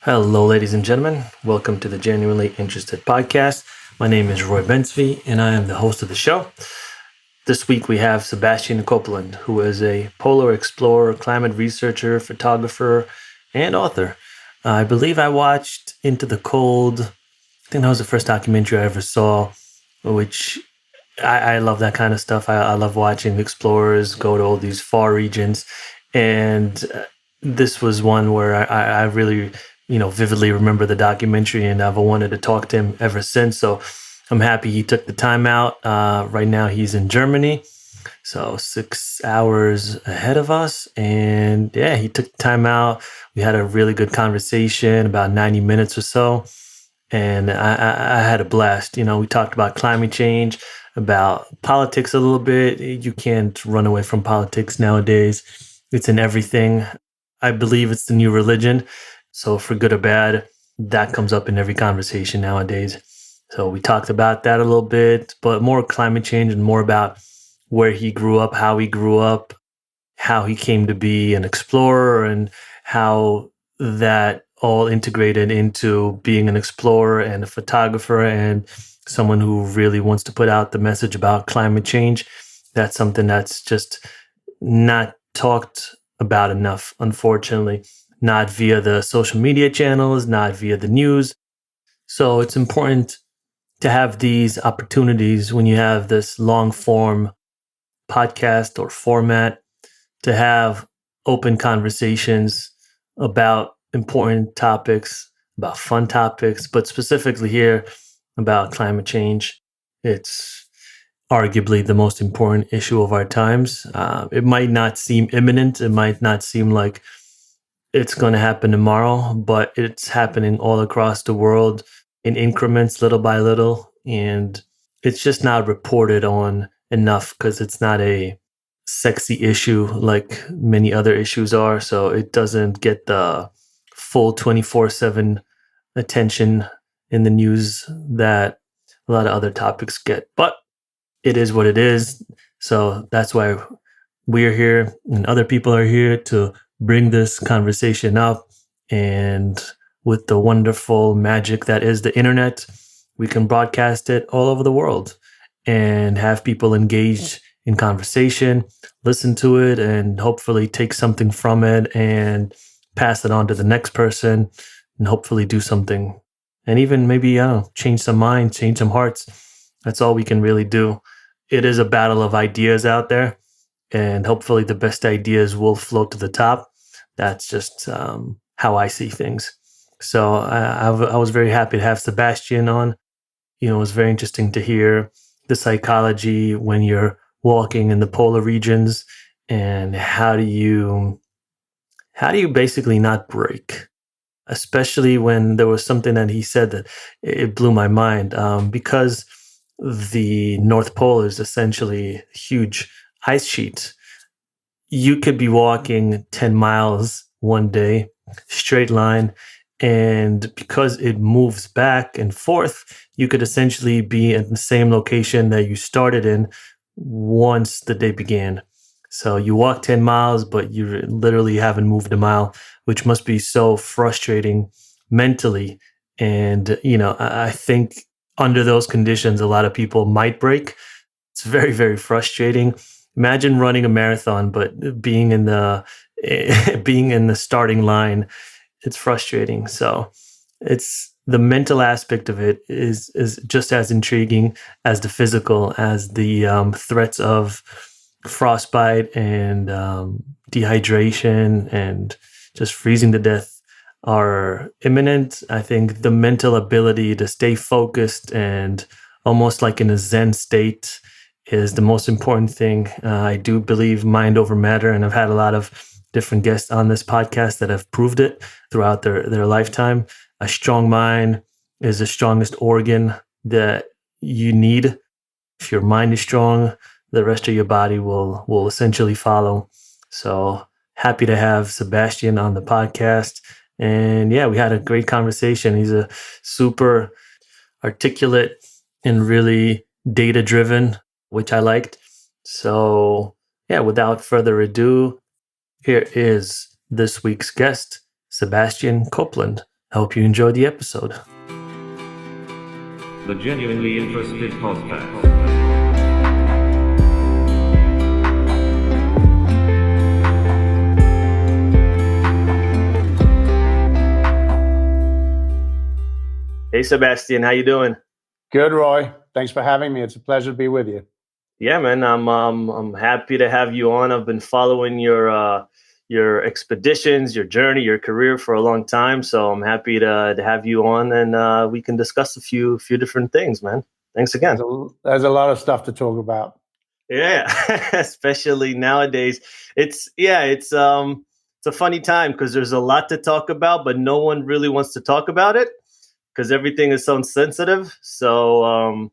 Hello, ladies and gentlemen. Welcome to the Genuinely Interested podcast. My name is Roy Bensby, and I am the host of the show. This week we have Sebastian Copeland, who is a polar explorer, climate researcher, photographer, and author. I believe I watched Into the Cold. I think that was the first documentary I ever saw, which I love that kind of stuff. I love watching explorers go to all these far regions. And this was one where I really, vividly remember the documentary, and I've wanted to talk to him ever since. So I'm happy he took the time out. Right now he's in Germany, so 6 hours ahead of us. And yeah, he took the time out. We had a really good conversation, about 90 minutes or so. And I had a blast. We talked about climate change, about politics a little bit. You can't run away from politics nowadays. It's in everything. I believe it's the new religion. So for good or bad, that comes up in every conversation nowadays. So we talked about that a little bit, but more climate change and more about where he grew up, how he grew up, how he came to be an explorer, and how that all integrated into being an explorer and a photographer and someone who really wants to put out the message about climate change. That's something that's just not talked about enough, unfortunately, not via the social media channels, not via the news. So it's important to have these opportunities when you have this long form podcast or format to have open conversations about important topics, about fun topics, but specifically here about climate change. It's arguably the most important issue of our times. It might not seem imminent. It might not seem like it's going to happen tomorrow, but it's happening all across the world in increments, little by little. And it's just not reported on enough because it's not a sexy issue like many other issues are. So it doesn't get the full 24/7 attention in the news that a lot of other topics get. But it is what it is. So that's why we're here and other people are here to bring this conversation up. And with the wonderful magic that is the internet, we can broadcast it all over the world and have people engaged in conversation, listen to it, and hopefully take something from it and pass it on to the next person and hopefully do something. And even maybe, change some minds, change some hearts. That's all we can really do. It is a battle of ideas out there, and hopefully the best ideas will float to the top. That's just how I see things. So I was very happy to have Sebastian on. It was very interesting to hear the psychology when you're walking in the polar regions, and how do you basically not break, especially when there was something that he said that it blew my mind, because the North Pole is essentially a huge ice sheet. You could be walking 10 miles one day, straight line, and because it moves back and forth, you could essentially be at the same location that you started in once the day began. So you walk 10 miles, but you literally haven't moved a mile, which must be so frustrating mentally. And, I think under those conditions, a lot of people might break. It's very, very frustrating. Imagine running a marathon, but being in the being in the starting line. It's frustrating. So it's the mental aspect of it is just as intriguing as the physical, as the threats of frostbite and dehydration and just freezing to death are imminent. I think the mental ability to stay focused and almost like in a Zen state is the most important thing. I do believe mind over matter, and I've had a lot of different guests on this podcast that have proved it throughout their lifetime. A strong mind is the strongest organ that you need. If your mind is strong, the rest of your body will essentially follow. So happy to have Sebastian on the podcast. And yeah, we had a great conversation. He's a super articulate and really data driven, which I liked. So yeah, without further ado, here is this week's guest, Sebastian Copeland. I hope you enjoyed the episode. The Genuinely Interested Podcast. Hey, Sebastian, how you doing? Good, Roy. Thanks for having me. It's a pleasure to be with you. Yeah, man, I'm happy to have you on. I've been following your expeditions, your journey, your career for a long time. So I'm happy to have you on, and we can discuss a few different things, man. Thanks again. There's a lot of stuff to talk about. Yeah, especially nowadays. It's a funny time because there's a lot to talk about, but no one really wants to talk about it because everything is so sensitive. So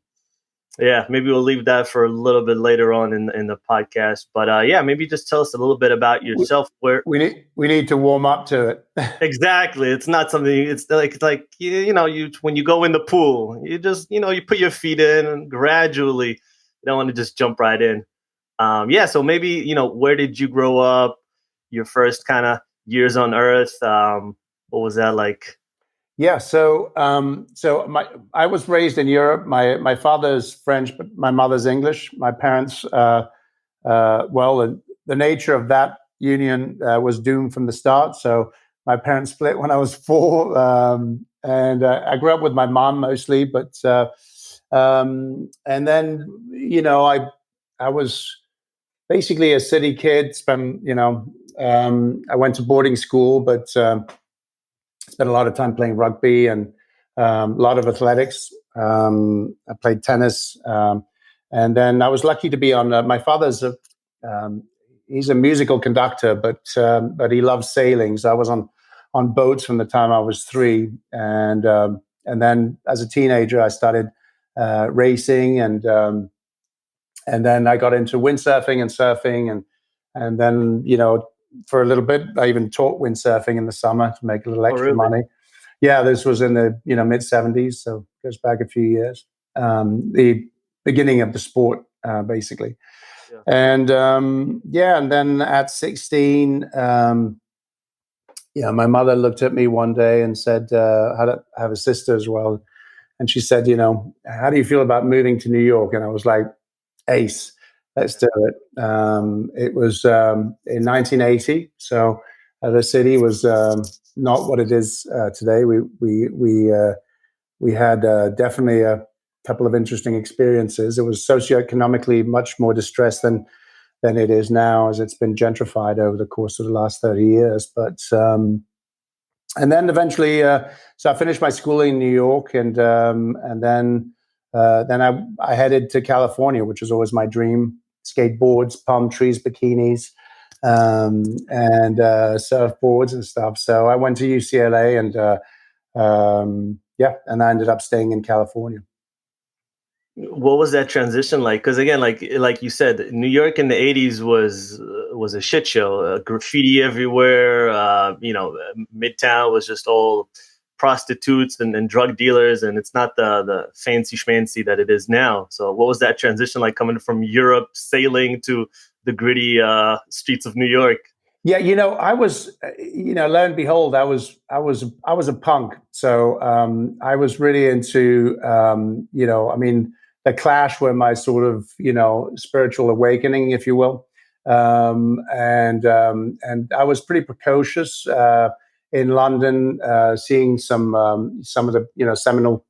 yeah, maybe we'll leave that for a little bit later on in the podcast. But yeah, maybe just tell us a little bit about yourself. We need to warm up to it. Exactly. It's not something. It's like you when you go in the pool, you just you put your feet in and gradually. You don't want to just jump right in. Yeah. So maybe where did you grow up? Your first kind of years on Earth. What was that like? Yeah, so I was raised in Europe. My father's French, but my mother's English. My parents, the nature of that union was doomed from the start. So my parents split when I was 4, and I grew up with my mom mostly. But and then I was basically a city kid. I went to boarding school, but spent a lot of time playing rugby and a lot of athletics. I played tennis, and then I was lucky to be on. My father's he's a musical conductor, but he loves sailing. So I was on boats from the time I was 3, and then as a teenager I started racing, and then I got into windsurfing and surfing, and then for a little bit, I even taught windsurfing in the summer to make a little extra money. Yeah, this was in the mid 70s, so it goes back a few years. The beginning of the sport, basically. Yeah. And and then at 16, my mother looked at me one day and said, I have a sister as well, and she said, how do you feel about moving to New York? And I was like, ace. Let's do it. It was in 1980, so the city was not what it is today. We had definitely a couple of interesting experiences. It was socioeconomically much more distressed than it is now, as it's been gentrified over the course of the last 30 years. But and then eventually, so I finished my schooling in New York, and then I headed to California, which was always my dream. Skateboards, palm trees, bikinis, and surfboards and stuff. So I went to UCLA, and and I ended up staying in California. What was that transition like? Because again, like you said, New York in the 80s was a shit show. Graffiti everywhere. Midtown was just all prostitutes and drug dealers, and it's not the fancy schmancy that it is now. So what was that transition like, coming from Europe, sailing, to the gritty streets of New York? Yeah, I was, lo and behold, I was a punk. So I was really into, the Clash were my sort of, spiritual awakening, if you will. And I was pretty precocious in London, seeing some of the seminal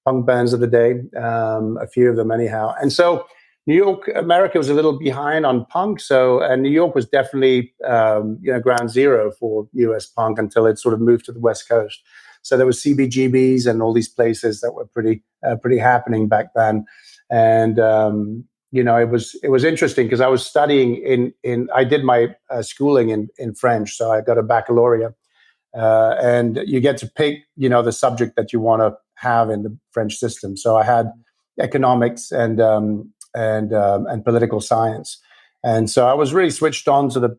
punk bands of the day, a few of them anyhow. And so New York, America was a little behind on punk. And New York was definitely ground zero for US punk until it sort of moved to the West Coast. So there was CBGBs and all these places that were pretty happening back then. And it was interesting because I was studying I did my schooling in French, so I got a baccalaureate. And you get to pick, the subject that you want to have in the French system. So I had economics and political science, and so I was really switched on to the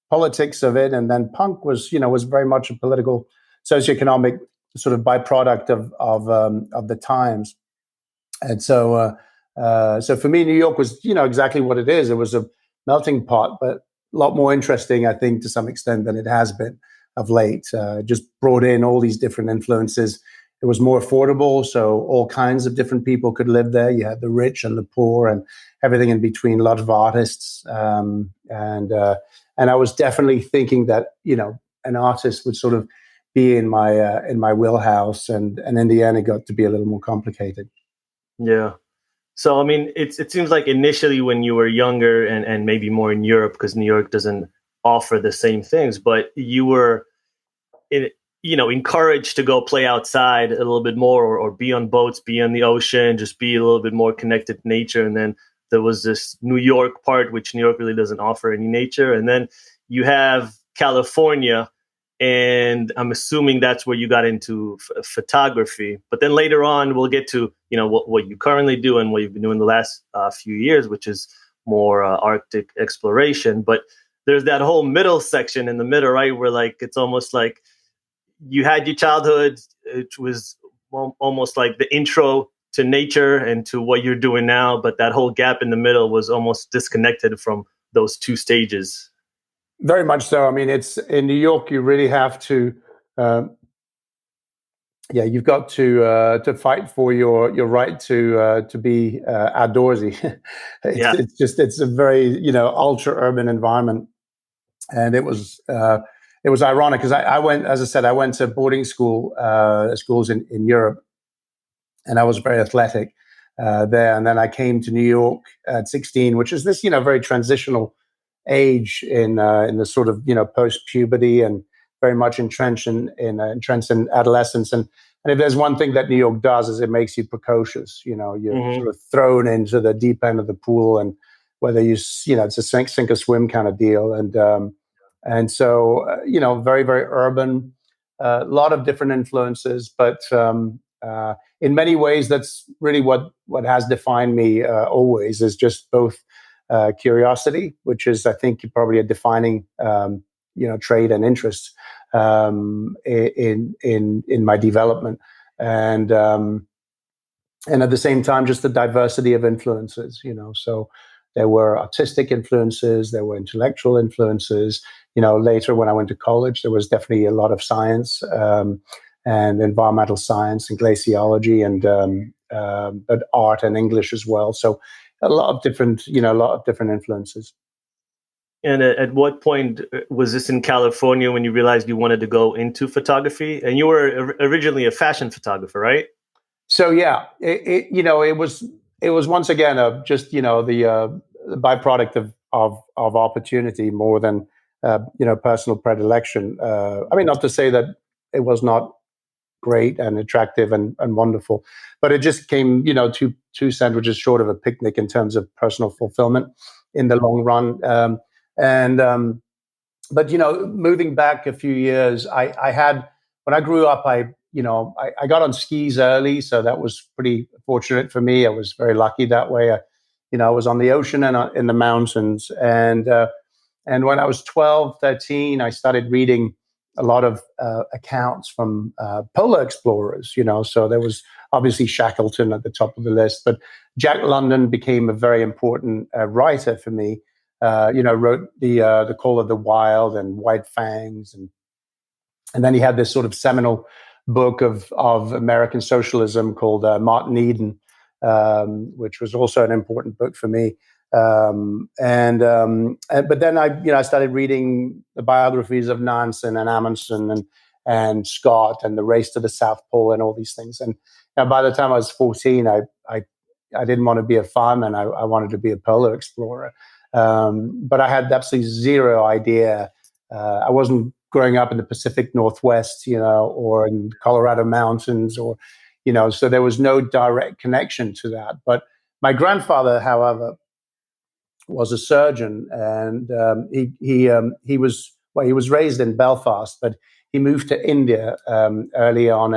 politics of it. And then punk was very much a political, socioeconomic sort of byproduct of the times. And so for me, New York was exactly what it is. It was a melting pot, but a lot more interesting, I think, to some extent than it has been. of late. Just brought in all these different influences. It was more affordable, so all kinds of different people could live there. You had the rich and the poor, and everything in between. A lot of artists, and I was definitely thinking that an artist would sort of be in my wheelhouse, and in the end, it got to be a little more complicated. Yeah. So, I mean, it seems like initially when you were younger and maybe more in Europe, because New York doesn't offer the same things, but you were, in, encouraged to go play outside a little bit more, or be on boats, be on the ocean, just be a little bit more connected to nature. And then there was this New York part, which New York really doesn't offer any nature. And then you have California, and I'm assuming that's where you got into photography. But then later on, we'll get to what you currently do and what you've been doing the last few years, which is more Arctic exploration. But there's that whole middle section in the middle, right, where like it's almost like you had your childhood, which was almost like the intro to nature and to what you're doing now. But that whole gap in the middle was almost disconnected from those two stages. Very much so. I mean, it's in New York. You really have to, you've got to fight for your right to be outdoorsy. It's a very ultra urban environment, and it was ironic because I went, as I said, I went to boarding schools in Europe, and I was very athletic there. And then I came to New York at 16, which is this very transitional age in the sort of post puberty, and very much entrenched in adolescence. And if there's one thing that New York does, is it makes you precocious. You're sort of thrown into the deep end of the pool, and whether it's a sink or swim kind of deal. And so very, very urban, a lot of different influences, but in many ways, that's really what has defined me always, is just both curiosity, which is, I think, probably a defining trait and interest in my development, and at the same time, just the diversity of influences. So there were artistic influences, there were intellectual influences. Later when I went to college, there was definitely a lot of science and environmental science and glaciology, and but art and English as well. So a lot of different influences. And at what point was this in California when you realized you wanted to go into photography? And you were originally a fashion photographer, right? So yeah, it was once again just the byproduct of opportunity more than personal predilection. I mean, not to say that it was not great and attractive and wonderful, but it just came two sandwiches short of a picnic in terms of personal fulfillment in the long run. But moving back a few years, I had, when I grew up, I got on skis early, so that was pretty fortunate for me. I was very lucky that way. I was on the ocean and in the mountains, and when I was 12, 13, I started reading a lot of accounts from polar explorers. So there was obviously Shackleton at the top of the list, but Jack London became a very important writer for me. Wrote the Call of the Wild and White Fangs, and then he had this sort of seminal book of American socialism called Martin Eden, which was also an important book for me. But then I started reading the biographies of Nansen and Amundsen and Scott and the Race to the South Pole and all these things. And by the time I was 14, I didn't want to be a fireman. I wanted to be a polar explorer. But I had absolutely zero idea. I wasn't growing up in the Pacific Northwest, or in Colorado mountains, or, so there was no direct connection to that. But my grandfather, however, was a surgeon, and he was raised in Belfast, but he moved to India early on,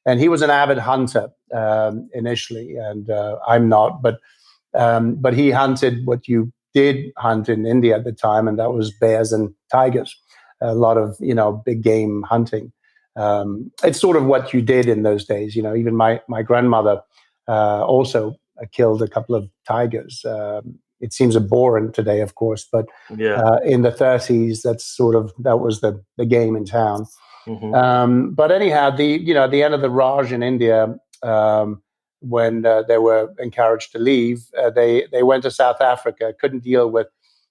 and he was an avid hunter initially, and I'm not, but he hunted what you did hunt in India at the time, and that was bears and tigers. A lot of big game hunting. It's sort of what you did in those days. Even my grandmother also killed a couple of tigers. it seems abhorrent today, of course, but Yeah. in the 30s, that was the game in town. But anyhow, the end of the Raj in India, when they were encouraged to leave, they went to South Africa, couldn't deal with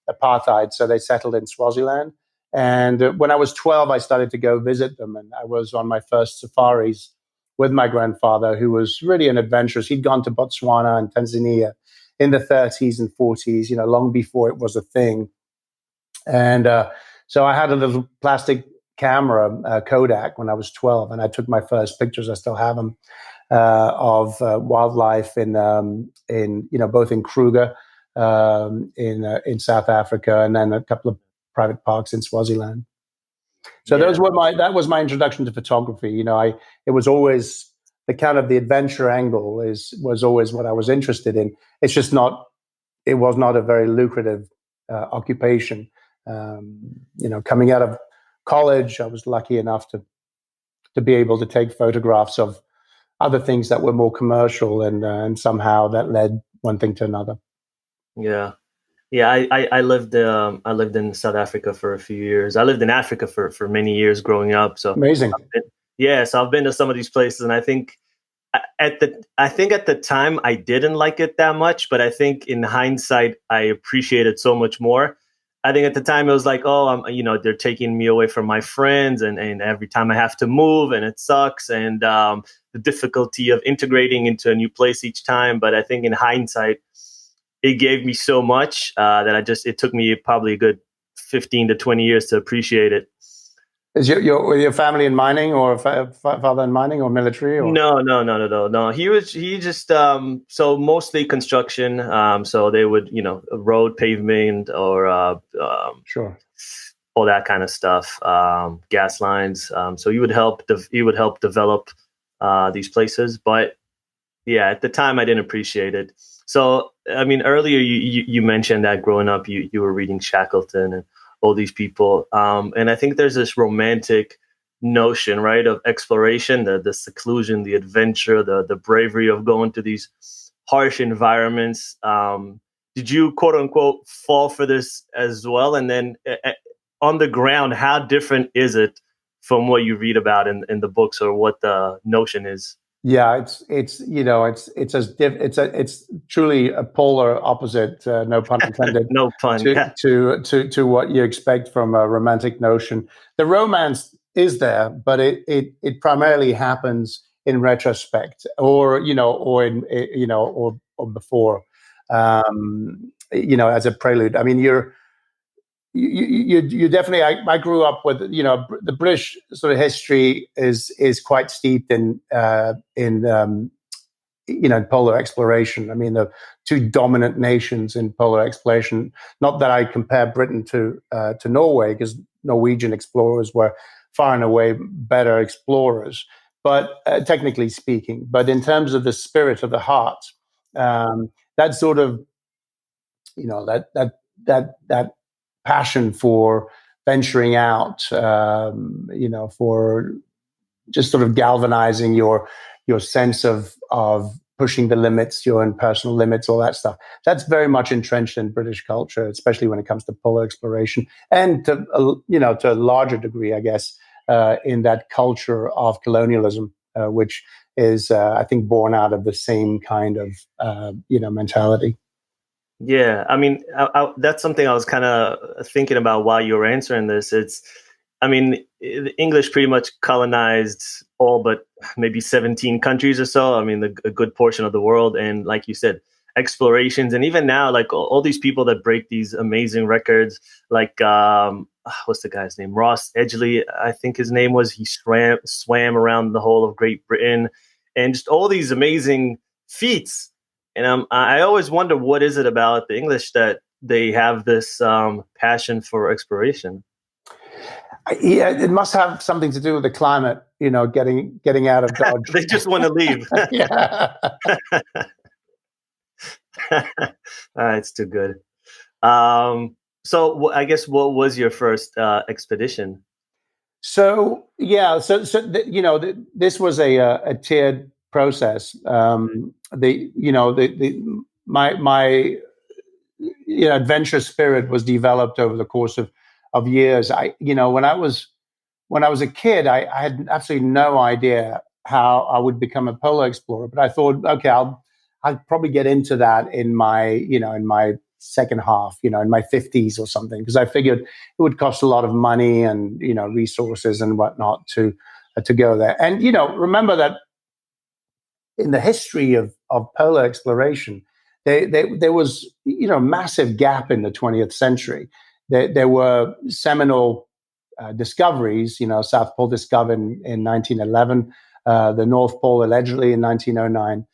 apartheid, so they settled in Swaziland. And when I was 12, I started to go visit them, and I was on my first safaris with my grandfather, who was really an adventurous. He'd gone to Botswana and Tanzania in the 30s and 40s, long before it was a thing. And so I had a little plastic camera, Kodak, when I was 12, and I took my first pictures. I still have them of wildlife in both in Kruger, in South Africa, and then a couple of private parks in Swaziland. So that was my introduction to photography. It was always the kind of the adventure angle was always what I was interested in. It was not a very lucrative occupation. Coming out of college, I was lucky enough to be able to take photographs of other things that were more commercial, and somehow that led one thing to another. Yeah. Yeah, I lived in South Africa for a few years. I lived in Africa for many years growing up. So amazing. So I've been to some of these places, and I think at the time I didn't like it that much, but I think in hindsight I appreciate it so much more. I think at the time it was like, oh, they're taking me away from my friends, and every time I have to move, and it sucks, and the difficulty of integrating into a new place each time. But I think in hindsight, it gave me so much that it took me probably a good 15 to 20 years to appreciate it. Is your family in mining, or father in mining, or military? Or? No. He just so mostly construction. So they would road pavement or sure, all that kind of stuff. Gas lines. So he would help develop these places. But yeah, at the time I didn't appreciate it. So I mean, earlier you mentioned that growing up you were reading Shackleton and all these people. And I think there's this romantic notion, right, of exploration, the seclusion, the adventure, the bravery of going to these harsh environments. Did you, quote unquote, fall for this as well? And then on the ground, how different is it from what you read about in the books, or what the notion is? Yeah, it's truly a polar opposite, no pun intended. No pun. To what you expect from a romantic notion. The romance is there, but it primarily happens in retrospect, or before, as a prelude. I mean, you definitely. I grew up with the British sort of history is quite steeped in polar exploration. I mean, the two dominant nations in polar exploration. Not that I compare Britain to Norway, because Norwegian explorers were far and away better explorers, but technically speaking. But in terms of the spirit of the heart, that sort of that passion for venturing out, for just sort of galvanizing your sense of pushing the limits, your own personal limits, all that stuff. That's very much entrenched in British culture, especially when it comes to polar exploration, and to a larger degree, I guess, in that culture of colonialism, which is, I think, born out of the same kind of mentality. Yeah, I mean, that's something I was kind of thinking about while you were answering this. The English pretty much colonized all but maybe 17 countries or so. I mean, a good portion of the world. And like you said, explorations. And even now, like all these people that break these amazing records, like what's the guy's name? Ross Edgley, I think his name was. He swam around the whole of Great Britain, and just all these amazing feats. And I always wonder, what is it about the English that they have this passion for exploration? Yeah, it must have something to do with the climate, getting out of Dodge. They just want to leave. Yeah. It's too good. So I guess, what was your first expedition? So yeah, this was a tiered process. My adventurous spirit was developed over the course of years. When I was a kid, I had absolutely no idea how I would become a polar explorer. But I thought, okay, I'll probably get into that in my second half, in my 50s or something, because I figured it would cost a lot of money and resources and whatnot to go there. And remember that in the history of polar exploration, there was massive gap in the 20th century. There were seminal discoveries. South Pole discovered in 1911, the North Pole allegedly in 1909.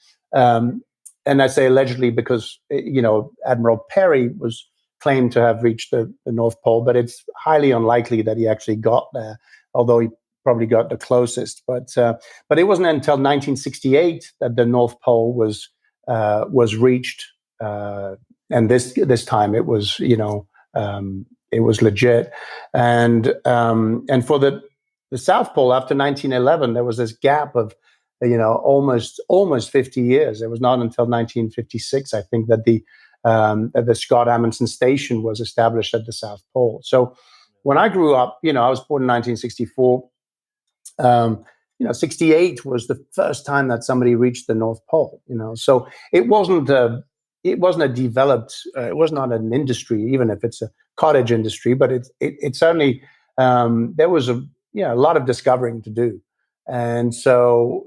And I say allegedly because Admiral Peary was claimed to have reached the North Pole, but it's highly unlikely that he actually got there, although he probably got the closest. But it wasn't until 1968 that the North Pole was reached, and this time it was it was legit. And for the South Pole after 1911, there was this gap of almost 50 years. It was not until 1956, I think, that the Scott Amundsen Station was established at the South Pole. So when I grew up, I was born in 1964. 68 was the first time that somebody reached the North Pole. So it wasn't a developed, it was not an industry, even if it's a cottage industry, but it certainly there was a lot of discovering to do. And so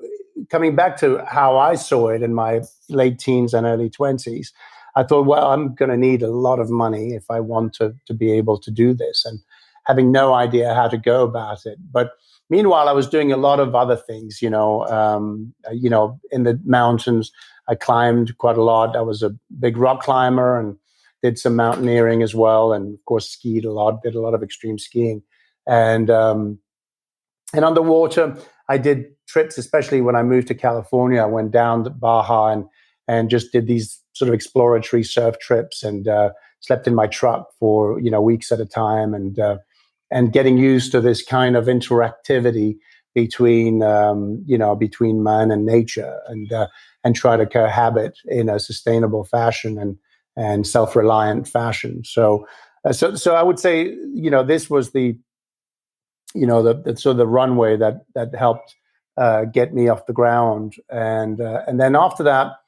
coming back to how I saw it in my late teens and early 20s, I thought, well, I'm going to need a lot of money if I want to be able to do this, and having no idea how to go about it. But meanwhile, I was doing a lot of other things, in the mountains. I climbed quite a lot. I was a big rock climber and did some mountaineering as well. And of course, skied a lot, did a lot of extreme skiing. And underwater, I did trips, especially when I moved to California. I went down to Baja and just did these sort of exploratory surf trips, and slept in my truck for, weeks at a time, and getting used to this kind of interactivity between man and nature, and try to cohabit in a sustainable fashion and self-reliant fashion. So I would say, this was the sort of the runway that helped get me off the ground, and then after that,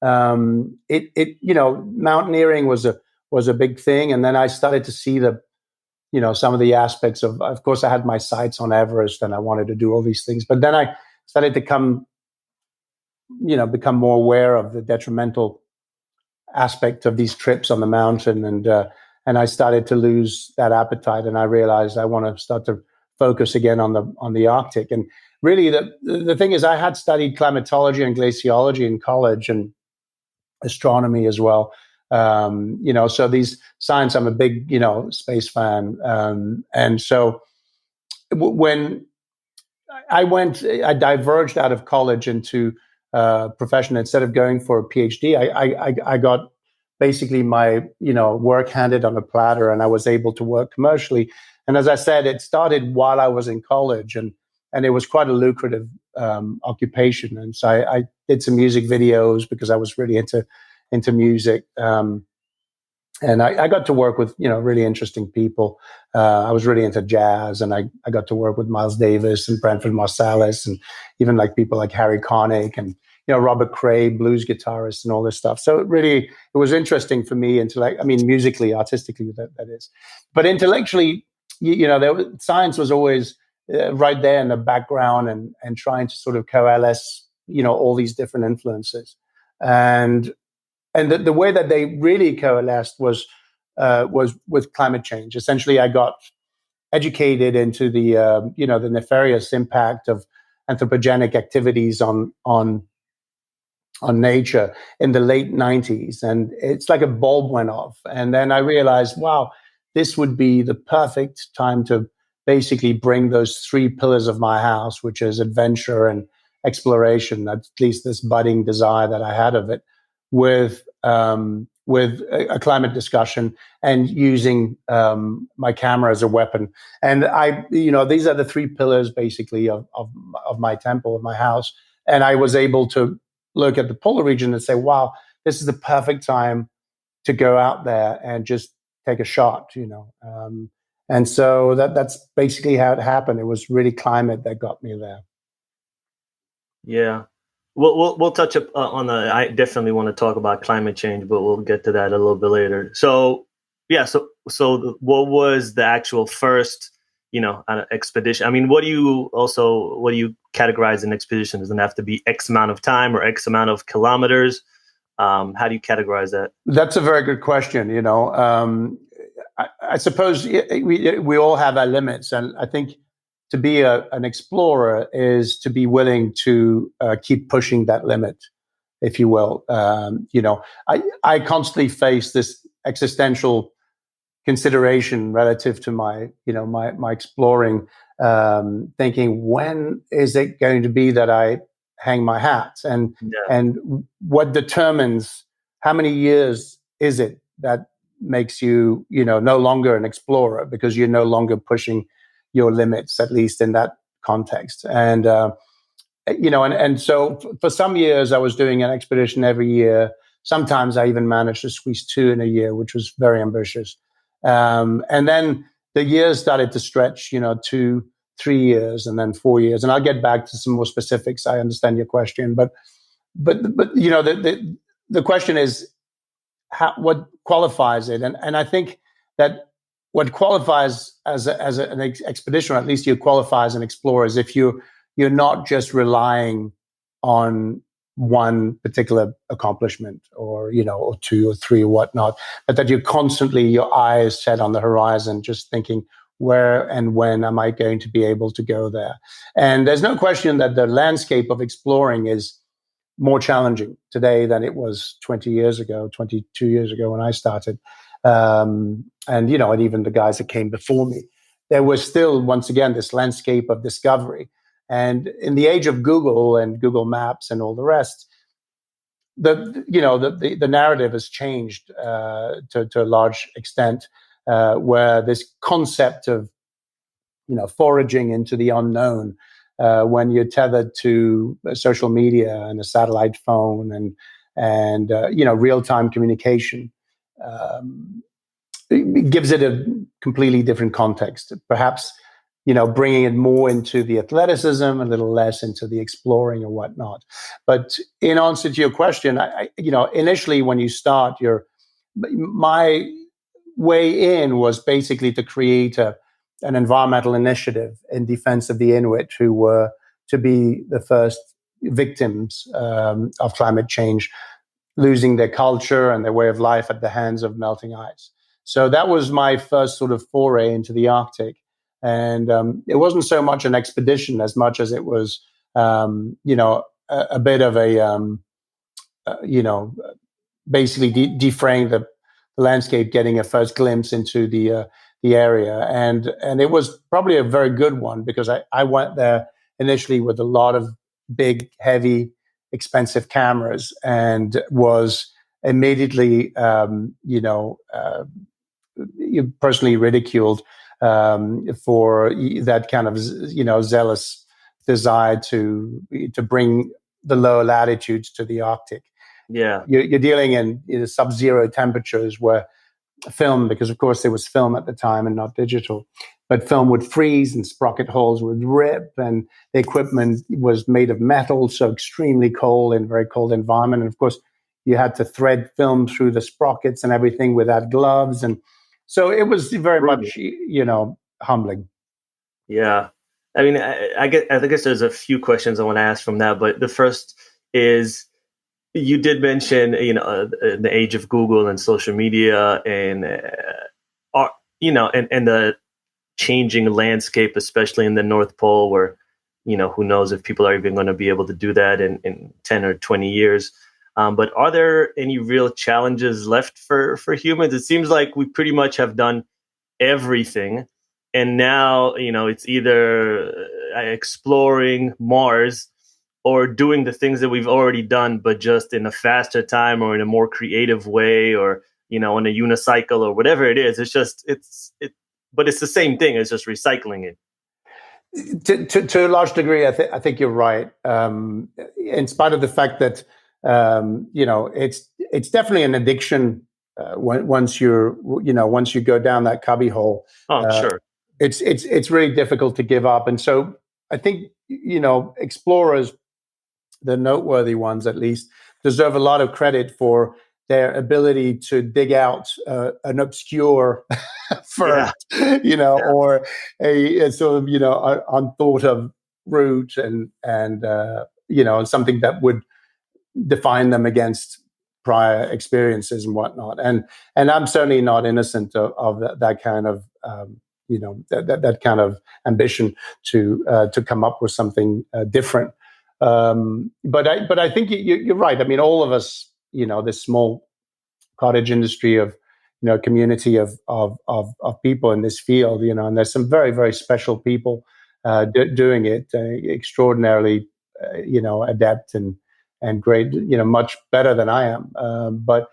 mountaineering was a big thing, and then I started to see some of the aspects of course, I had my sights on Everest, and I wanted to do all these things, but then I started to become more aware of the detrimental aspect of these trips on the mountain, and I started to lose that appetite, and I realized I want to start to focus again on the Arctic. And really, the thing is, I had studied climatology and glaciology in college, and astronomy as well. So these science, I'm a big, space fan. And so when I diverged out of college into profession. Instead of going for a PhD, I got basically my, work handed on a platter, and I was able to work commercially. And as I said, it started while I was in college, and it was quite a lucrative occupation. And so I did some music videos because I was really into music. And I got to work with, really interesting people. I was really into jazz, and I got to work with Miles Davis and Branford Marsalis, and even like people like Harry Connick and, Robert Cray, blues guitarist, and all this stuff. So it was interesting for me, musically, artistically, that is. But intellectually, science was always right there in the background, and trying to sort of coalesce, all these different influences. And the way that they really coalesced was with climate change. Essentially, I got educated into the nefarious impact of anthropogenic activities on nature in the late 90s, and it's like a bulb went off. And then I realized, wow, this would be the perfect time to basically bring those three pillars of my house, which is adventure and exploration, at least this budding desire that I had of it, with a climate discussion, and using my camera as a weapon. And these are the three pillars basically of my temple, of my house. And I was able to look at the polar region and say, wow, this is the perfect time to go out there and just take a shot, and so that's basically how it happened. It was really climate that got me there. Yeah. We'll touch up on the. I definitely want to talk about climate change, but we'll get to that a little bit later. So yeah, what was the actual first, expedition? I mean, what do you categorize an expedition? Does it have to be X amount of time or X amount of kilometers? How do you categorize that? That's a very good question. I suppose we all have our limits, and I think to be an explorer is to be willing to keep pushing that limit, if you will. I constantly face this existential consideration relative to my exploring, thinking, when is it going to be that I hang my hat, and what determines how many years is it that makes you no longer an explorer, because you're no longer pushing your limits, at least in that context. And and so for some years I was doing an expedition every year. Sometimes I even managed to squeeze 2 in a year, which was very ambitious. And then the years started to stretch, 2, 3 years, and then 4 years. And I'll get back to some more specifics. I understand your question, but the question is, what qualifies it? And I think that what qualifies as an expedition, or at least you qualify as an explorer, is if you're not just relying on one particular accomplishment, or or 2 or 3 or whatnot, but that you're constantly, your eye is set on the horizon, just thinking, where and when am I going to be able to go there? And there's no question that the landscape of exploring is more challenging today than it was 20 years ago, 22 years ago when I started. And even the guys that came before me, there was still, once again, this landscape of discovery. And in the age of Google and Google Maps and all the rest, the narrative has changed to a large extent, where this concept of foraging into the unknown, when you're tethered to social media and a satellite phone and real-time communication, it gives it a completely different context. Perhaps bringing it more into the athleticism, a little less into the exploring or whatnot. But in answer to your question, I initially when you start, my way in was basically to create an environmental initiative in defense of the Inuit, who were to be the first victims of climate change, losing their culture and their way of life at the hands of melting ice. So that was my first sort of foray into the Arctic. And it wasn't so much an expedition as much as it was, a bit of basically defraying the landscape, getting a first glimpse into the area. And it was probably a very good one, because I went there initially with a lot of big, heavy, expensive cameras, and was immediately, personally ridiculed for that kind of zealous desire to bring the lower latitudes to the Arctic. Yeah, you're dealing in sub-zero temperatures, where film, because of course there was film at the time and not digital, but film would freeze and sprocket holes would rip, and the equipment was made of metal, so extremely cold in very cold environment. And of course, you had to thread film through the sprockets and everything without gloves, and so it was very much, humbling. Yeah. I mean, I guess there's a few questions I want to ask from that, but the first is, you did mention, the age of Google and social media, and and the changing landscape, especially in the North Pole, where, who knows if people are even going to be able to do that in 10 or 20 years. But are there any real challenges left for humans? It seems like we pretty much have done everything. And now, it's either exploring Mars or doing the things that we've already done, but just in a faster time or in a more creative way, or, on a unicycle or whatever it is. But it's the same thing. It's just recycling it. To a large degree, I think you're right. In spite of the fact that, it's definitely an addiction once once you go down that cubby hole, Oh, sure. it's really difficult to give up. And so I think explorers, the noteworthy ones at least, deserve a lot of credit for their ability to dig out an obscure Yeah. first, or a sort of unthought of route, and something that would define them against prior experiences and whatnot. And I'm certainly not innocent of that kind of that kind of ambition to come up with something different. But I think you're right. I mean, all of us, this small cottage industry of community of people in this field, and there's some very, very special people doing it, extraordinarily adept and great, much better than I am. But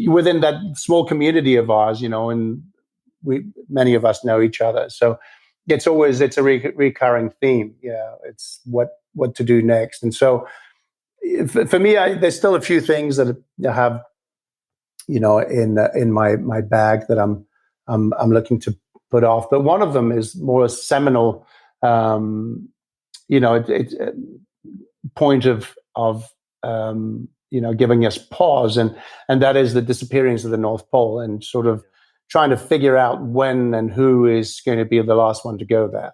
within that small community of ours, and many of us know each other, so it's a recurring theme. It's what to do next. And so for me, there's still a few things that I have in my bag that I'm looking to put off. But one of them is more a seminal, it's point of giving us pause, and that is the disappearance of the North Pole, and sort of trying to figure out when and who is going to be the last one to go there.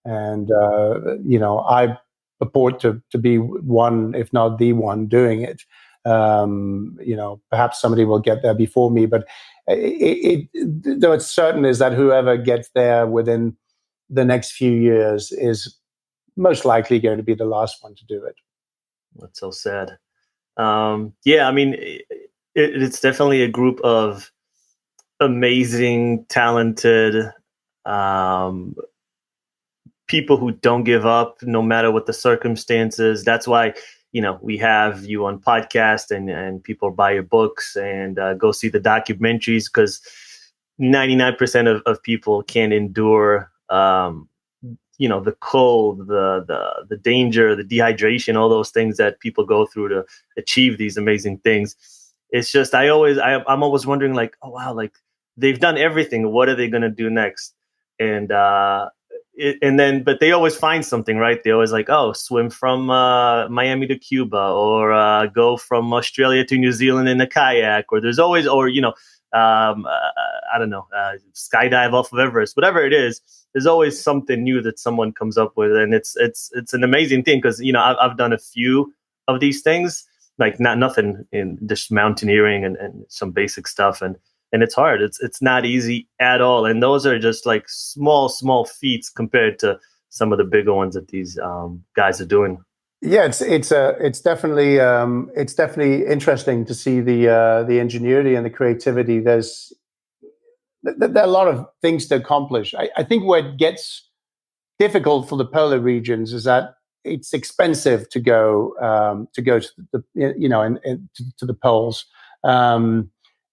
And I purport to be one, if not the one, doing it. Perhaps somebody will get there before me, but though it's certain is that whoever gets there within the next few years is most likely going to be the last one to do it. That's so sad. Yeah, I mean, it's definitely a group of amazing, talented people who don't give up no matter what the circumstances. That's why, we have you on podcast and people buy your books and go see the documentaries, because 99% of people can't endure, the cold, the danger, the dehydration, all those things that people go through to achieve these amazing things. It's just, I'm always wondering, like, oh wow, like they've done everything. What are they going to do next? And but they always find something, right? They always like, oh, swim from Miami to Cuba, or go from Australia to New Zealand in a kayak, or there's always, I don't know, skydive off of Everest, whatever it is. There's always something new that someone comes up with, and it's an amazing thing, because I've done a few of these things, like nothing in just mountaineering and some basic stuff, and it's hard. It's not easy at all, and those are just like small feats compared to some of the bigger ones that these guys are doing. Yeah, it's definitely interesting to see the ingenuity and the creativity. There are a lot of things to accomplish. I think where it gets difficult for the polar regions is that it's expensive to go to the to the poles.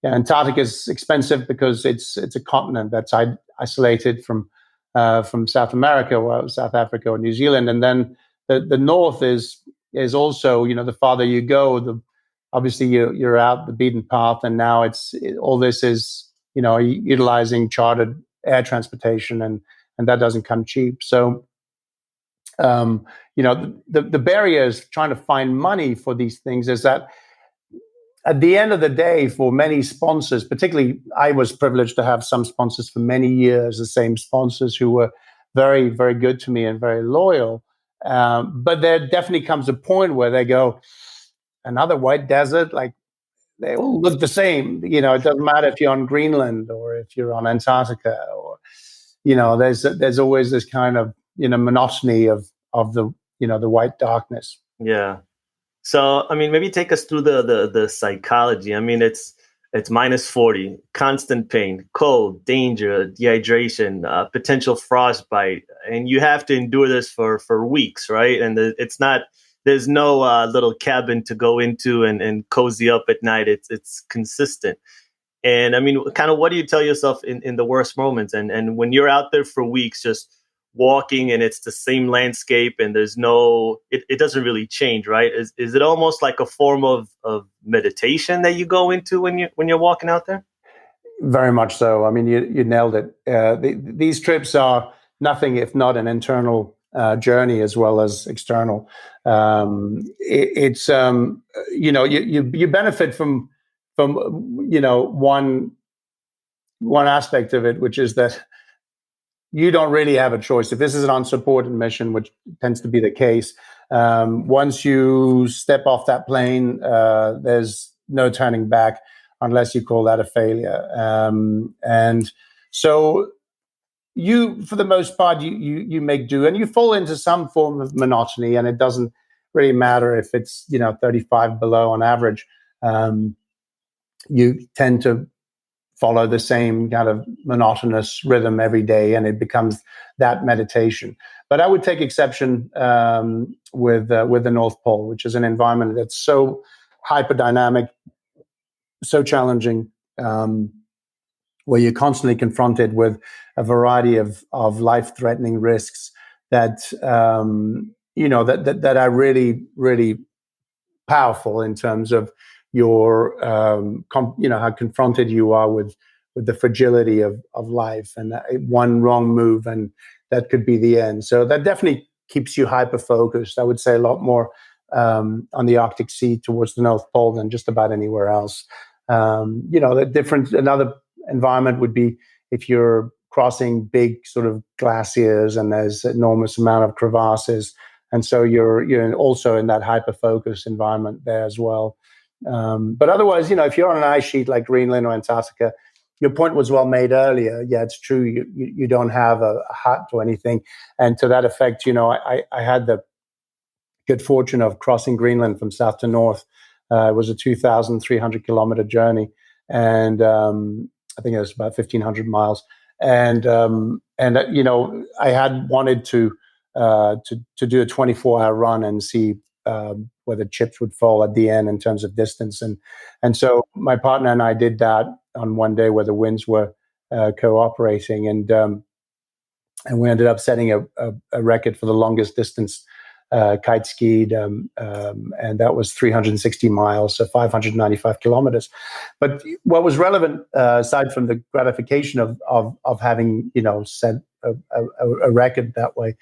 Antarctica is expensive because it's a continent that's isolated from South America, or South Africa, or New Zealand, and then the north is also, the farther you go, obviously you're out the beaten path, and now all this is utilizing chartered air transportation, and that doesn't come cheap. So the barrier is trying to find money for these things. Is that at the end of the day, for many sponsors, particularly I was privileged to have some sponsors for many years, the same sponsors who were very, very good to me and very loyal. But there definitely comes a point where they go, another white desert, like they all look the same. It doesn't matter if you're on Greenland or if you're on Antarctica, or there's always this kind of monotony of the the white darkness. Yeah. So, I mean, maybe take us through the psychology. I mean, it's minus 40, constant pain, cold, danger, dehydration, potential frostbite, and you have to endure this for weeks, right? And there's no little cabin to go into and cozy up at night. It's consistent. And I mean, kind of, what do you tell yourself in the worst moments? And when you're out there for weeks, just walking and it's the same landscape and there's it doesn't really change, right? Is it almost like a form of meditation that you go into when you're walking out there? Very much so. I mean, you nailed it. These trips are nothing if not an internal journey as well as external. It's you benefit from one aspect of it, which is that you don't really have a choice. If this is an unsupported mission, which tends to be the case, once you step off that plane, there's no turning back unless you call that a failure. And so you, for the most part, you make do, and you fall into some form of monotony, and it doesn't really matter if it's 35 below on average. You tend to follow the same kind of monotonous rhythm every day, and it becomes that meditation. But I would take exception with the North Pole, which is an environment that's so hyperdynamic, so challenging, where you're constantly confronted with a variety of life-threatening risks that that are really, really powerful in terms of your how confronted you are with the fragility of life, and one wrong move and that could be the end. So that definitely keeps you hyper focused. I would say a lot more on the Arctic Sea towards the North Pole than just about anywhere else. Another environment would be if you're crossing big sort of glaciers and there's enormous amount of crevasses, and so you're also in that hyper focus environment there as well. But otherwise, if you're on an ice sheet like Greenland or Antarctica, your point was well made earlier. Yeah, it's true. You don't have a hut or anything. And to that effect, I had the good fortune of crossing Greenland from south to north. It was a 2,300 kilometer journey. And I think it was about 1,500 miles. And I had wanted to do a 24-hour run and see where the chips would fall at the end in terms of distance. And so my partner and I did that on one day where the winds were cooperating, and we ended up setting a record for the longest distance kite skied, and that was 360 miles, so 595 kilometers. But what was relevant, aside from the gratification of having set a record that way,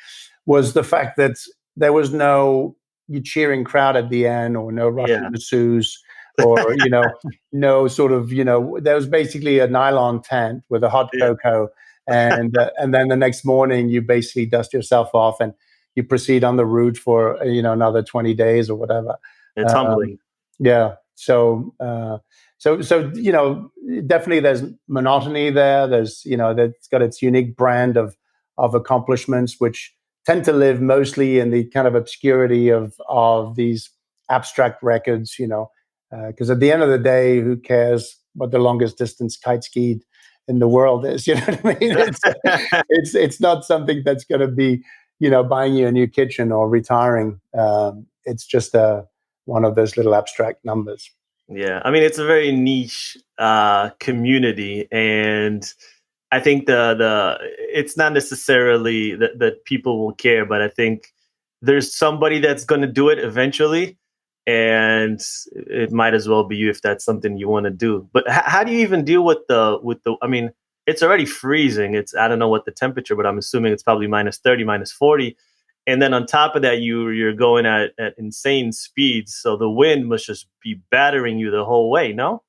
was the fact that there was no cheering crowd at the end, or no Russian masseuse, or no sort of there was basically a nylon tent with a hot cocoa, and then the next morning you basically dust yourself off and you proceed on the route for another 20 days or whatever. It's humbling. Yeah. So definitely there's monotony there. There's that's got its unique brand of accomplishments, which tend to live mostly in the kind of obscurity of these abstract records, because at the end of the day, who cares what the longest distance kite skied in the world is? You know what I mean? It's not something that's going to be, buying you a new kitchen or retiring. It's just one of those little abstract numbers. Yeah, I mean, it's a very niche community, and I think the it's not necessarily that people will care, but I think there's somebody that's going to do it eventually, and it might as well be you if that's something you want to do. But how do you even deal with the? I mean, it's already freezing. I don't know what the temperature, but I'm assuming it's probably minus 30, minus 40. And then on top of that, you're going at insane speeds. So the wind must just be battering you the whole way, no?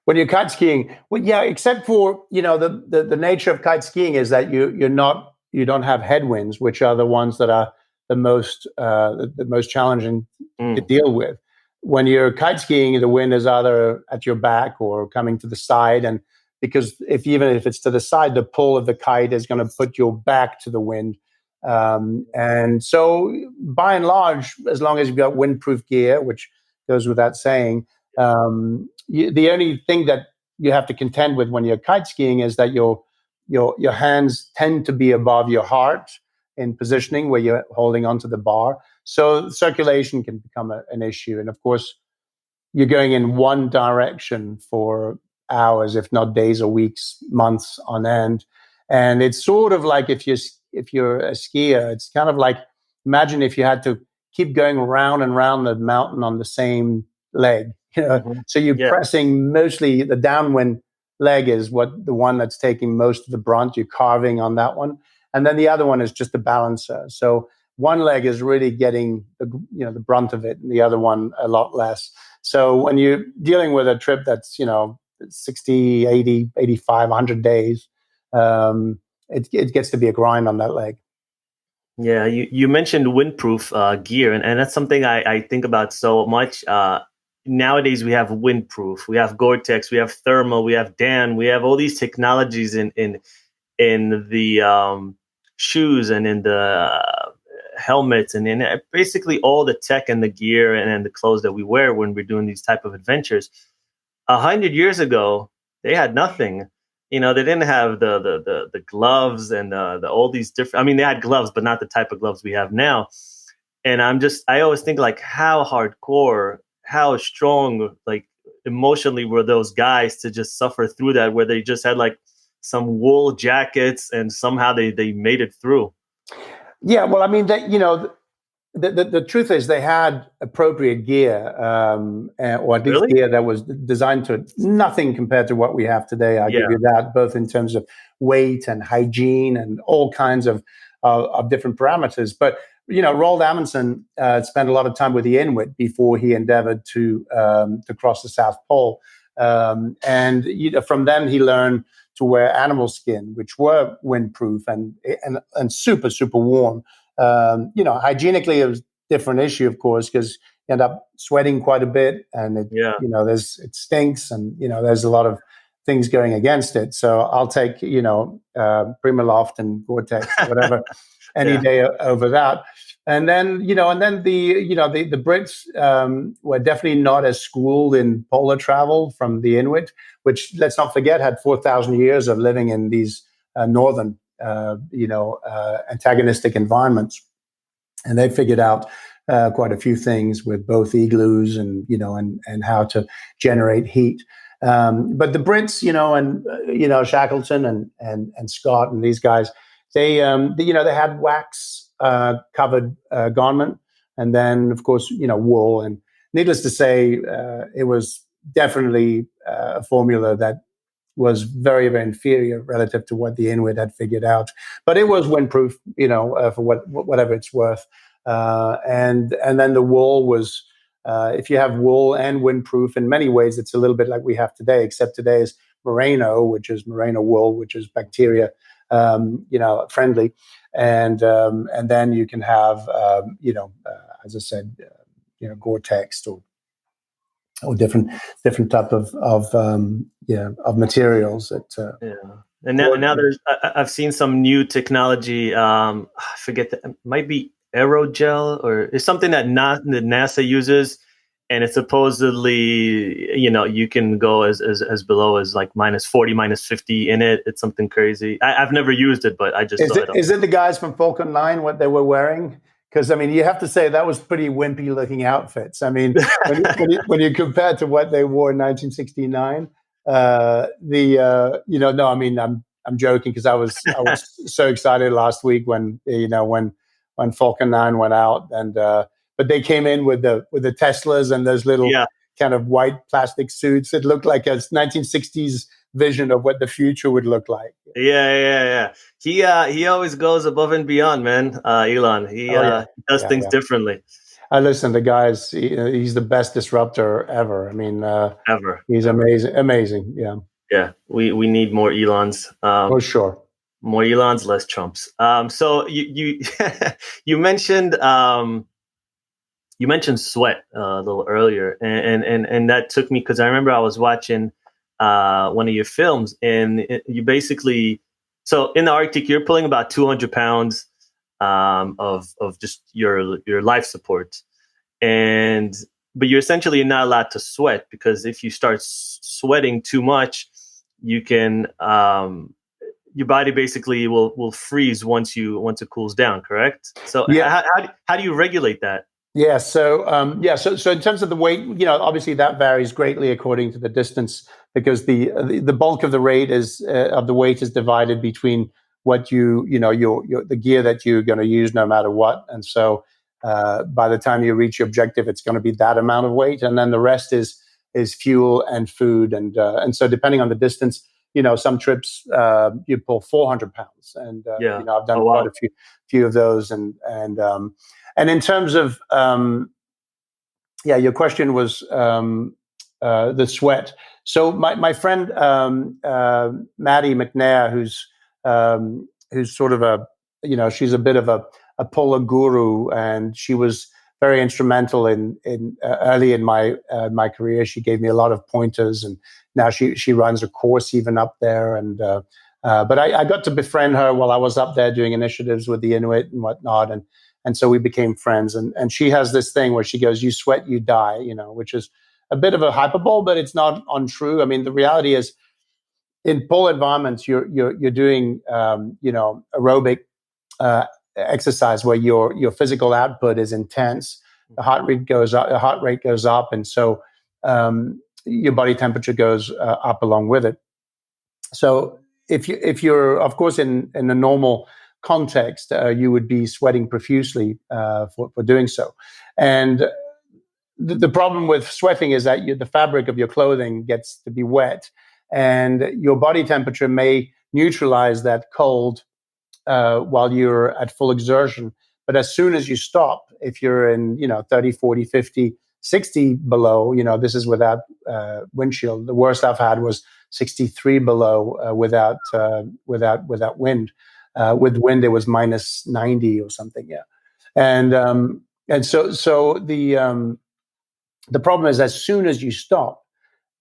When you're kite skiing, well, yeah, except for, the nature of kite skiing is that you don't have headwinds, which are the ones that are the most challenging to deal with. When you're kite skiing, the wind is either at your back or coming to the side, and because even if it's to the side, the pull of the kite is going to put your back to the wind. And so by and large, as long as you've got windproof gear, which goes without saying, the only thing that you have to contend with when you're kite skiing is that your hands tend to be above your heart in positioning where you're holding onto the bar. So circulation can become an issue. And of course, you're going in one direction for hours, if not days or weeks, months on end. And it's sort of like if if you're a skier, it's kind of like, imagine if you had to keep going round and round the mountain on the same leg. So you're Yeah. pressing mostly the downwind leg is the one that's taking most of the brunt. You're carving on that one, and then the other one is just a balancer. So one leg is really getting the brunt of it, and the other one a lot less. So when you're dealing with a trip that's 60, 80, 85, 100 days, it gets to be a grind on that leg. Yeah, you mentioned windproof gear, and that's something I think about so much. Nowadays, we have windproof, we have Gore-Tex, we have thermal, we have Dan, we have all these technologies in the shoes and in the helmets and in basically all the tech and the gear and the clothes that we wear when we're doing these type of adventures. 100 years ago, they had nothing. They didn't have the gloves and the all these different. I mean, they had gloves, but not the type of gloves we have now. And I always think like how hardcore, how strong, like emotionally were those guys to just suffer through that, where they just had like some wool jackets and somehow they made it through. Yeah, well, I mean, the truth is they had appropriate gear, or at least Really? gear that was designed to nothing compared to what we have today. I'll give Yeah. you that, both in terms of weight and hygiene and all kinds of different parameters. But Roald Amundsen spent a lot of time with the Inuit before he endeavored to cross the South Pole, and from them he learned to wear animal skin, which were windproof and super super warm. Hygienically, it was a different issue, of course, because you end up sweating quite a bit, and it stinks, and there's a lot of things going against it. So I'll take Primaloft and Gore-Tex, whatever, any day over that. And then the Brits were definitely not as schooled in polar travel from the Inuit, which, let's not forget, had 4,000 years of living in these northern antagonistic environments, and they figured out quite a few things with both igloos and and how to generate heat. But the Brits, and Shackleton and Scott and these guys, they had wax covered garment, and then of course wool. And needless to say, it was definitely a formula that was very, very inferior relative to what the Inuit had figured out. But it was windproof, for whatever it's worth. And then the wool was, if you have wool and windproof, in many ways, it's a little bit like we have today, except today is merino, which is merino wool, which is bacteria, friendly. And then you can have, as I said, Gore-Tex or different type of materials that. And now I've seen some new technology. I forget that, it might be Aerogel, or it's something that NASA uses, and it's supposedly you can go as below as like -40, -50 in it. It's something crazy. I've never used it, but I just saw it. Is it the guys from Falcon 9 what they were wearing? Because I mean, you have to say that was pretty wimpy looking outfits. I mean, when you compare to what they wore in 1969, no, I mean, I'm joking, because I was so excited last week when Falcon 9 went out, and but they came in with the Teslas and those little kind of white plastic suits. It looked like a 1960s vision of what the future would look like. Yeah. He always goes above and beyond, man. Elon. He does things differently. Listen, the guy's he's the best disruptor ever. I mean, ever. He's amazing. Yeah. Yeah. We need more Elons. For sure. More Elons, less Trumps. So you you mentioned sweat a little earlier, and that took me, because I remember I was watching one of your films, and you basically, so in the Arctic, you're pulling about 200 pounds of just your life support, but you're essentially not allowed to sweat, because if you start sweating too much, you can your body basically will freeze once it cools down. Correct? So how do you regulate that? Yeah. So in terms of the weight, obviously that varies greatly according to the distance, because the bulk of the weight is divided between what your the gear that you're going to use no matter what. And so by the time you reach your objective, it's going to be that amount of weight, and then the rest is fuel and food, and so depending on the distance, some trips you pull 400 pounds, and Yeah. I've done Oh, quite wow. a few of those, and in terms of your question was the sweat. So my friend Maddie McNair, who's sort of she's a bit of a polar guru, and she was very instrumental in early in my career. She gave me a lot of pointers, and now she runs a course even up there. And but I got to befriend her while I was up there doing initiatives with the Inuit and whatnot, and so we became friends. And she has this thing where she goes, "You sweat, you die," which is a bit of a hyperbole, but it's not untrue. I mean, the reality is, in polar environments, you're doing aerobic exercise where your physical output is intense. The heart rate goes up, and so your body temperature goes up along with it. So if you're of course in a normal context, you would be sweating profusely for doing so. And the problem with sweating is that the fabric of your clothing gets to be wet, and your body temperature may neutralize that cold while you're at full exertion. But as soon as you stop, if you're in 30, 40, 50, 60 below, this is without windshield. The worst I've had was 63 below without wind. With wind, it was minus 90 or something. Yeah, and so the problem is, as soon as you stop,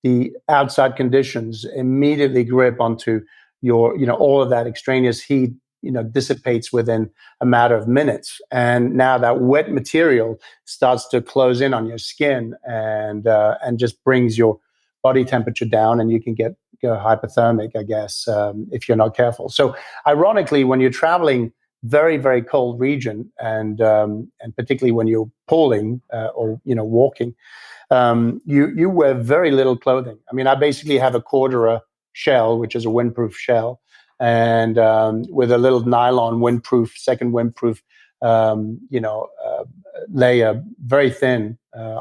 the outside conditions immediately grip onto your, all of that extraneous heat, dissipates within a matter of minutes. And now that wet material starts to close in on your skin and just brings your body temperature down, and you can go hypothermic, I guess, if you're not careful. So ironically, when you're traveling very, very cold region, and particularly when you're pulling or walking, you wear very little clothing. I mean, I basically have a Cordura shell, which is a windproof shell, and with a little nylon second windproof, layer, very thin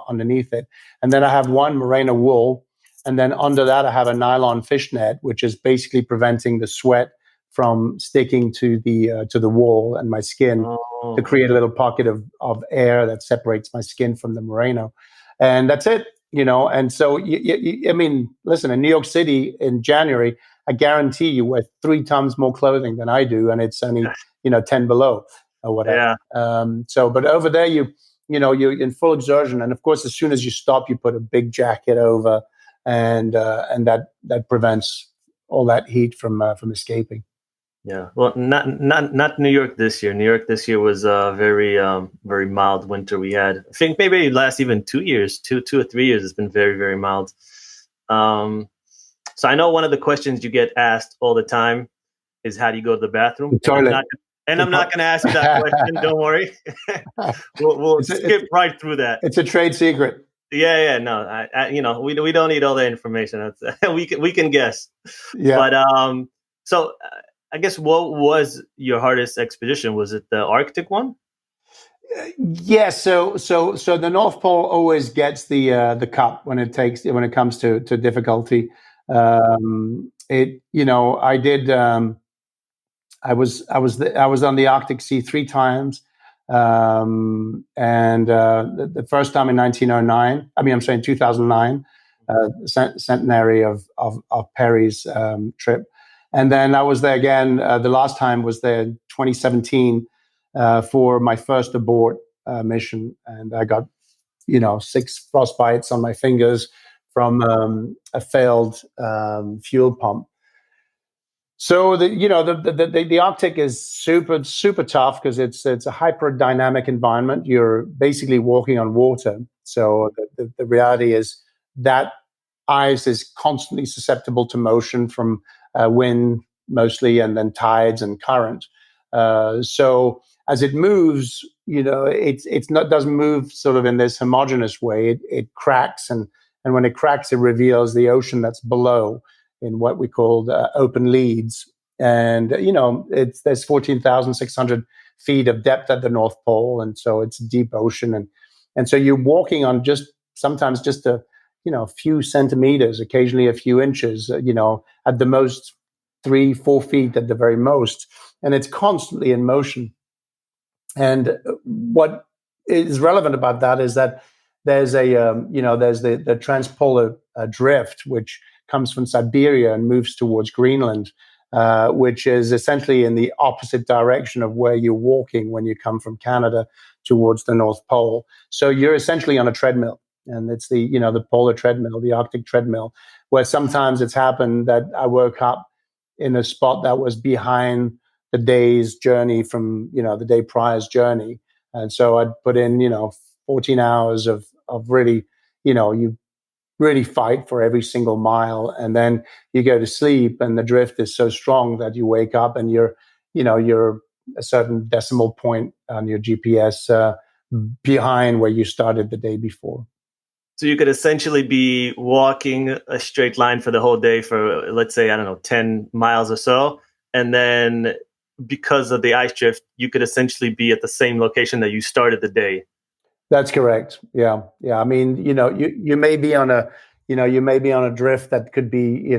underneath it. And then I have one merino wool, and then under that I have a nylon fishnet, which is basically preventing the sweat from sticking to the wool and my skin, to create a little pocket of air that separates my skin from the merino. And that's it, And so, I mean, listen, in New York City in January, I guarantee you wear 3 times more clothing than I do, and it's only 10 below or whatever. Yeah. But over there, you're in full exertion, and of course, as soon as you stop, you put a big jacket over, and that prevents all that heat from escaping. Yeah. Well, not New York this year. New York this year was a very very mild winter we had. I think maybe it lasts even 2 years, 2 or 3 years. It's been very, very mild. So I know one of the questions you get asked all the time is, how do you go to the bathroom? The toilet. I'm not going to ask you that question. Don't worry. We'll skip right through that. It's a trade secret. Yeah. No, we don't need all that information. we can guess. Yeah. But so I guess, what was your hardest expedition? Was it the Arctic one? Yeah. So the North Pole always gets the cup when it comes to difficulty. I did. I was on the Arctic Sea 3 times, and the first time in 1909. I mean, I'm saying 2009, centenary of Perry's trip. And then I was there again. The last time was there in 2017 for my first abort mission, and I got 6 frostbites on my fingers from a failed fuel pump. So the Arctic is super, super tough because it's a hyperdynamic environment. You're basically walking on water. So the reality is that ice is constantly susceptible to motion from wind mostly, and then tides and current. So as it moves, doesn't move sort of in this homogeneous way. It cracks, and when it cracks, it reveals the ocean that's below in what we call open leads. and there's 14,600 feet of depth at the North Pole, and so it's deep ocean, and so you're walking on sometimes just a few centimeters, occasionally a few inches, at the most 3-4 feet at the very most, and it's constantly in motion. And what is relevant about that is that there's there's the transpolar drift, which comes from Siberia and moves towards Greenland, which is essentially in the opposite direction of where you're walking when you come from Canada towards the North Pole. So you're essentially on a treadmill, and it's the polar treadmill, the Arctic treadmill, where sometimes it's happened that I woke up in a spot that was behind the day's journey from the day prior's journey, and so I'd put in 14 hours of really you really fight for every single mile, and then you go to sleep, and the drift is so strong that you wake up and you're a certain decimal point on your GPS behind where you started the day before. So you could essentially be walking a straight line for the whole day for, let's say, I don't know, 10 miles or so, and then because of the ice drift, you could essentially be at the same location that you started the day. That's correct. Yeah. I mean, you may be on a drift that could be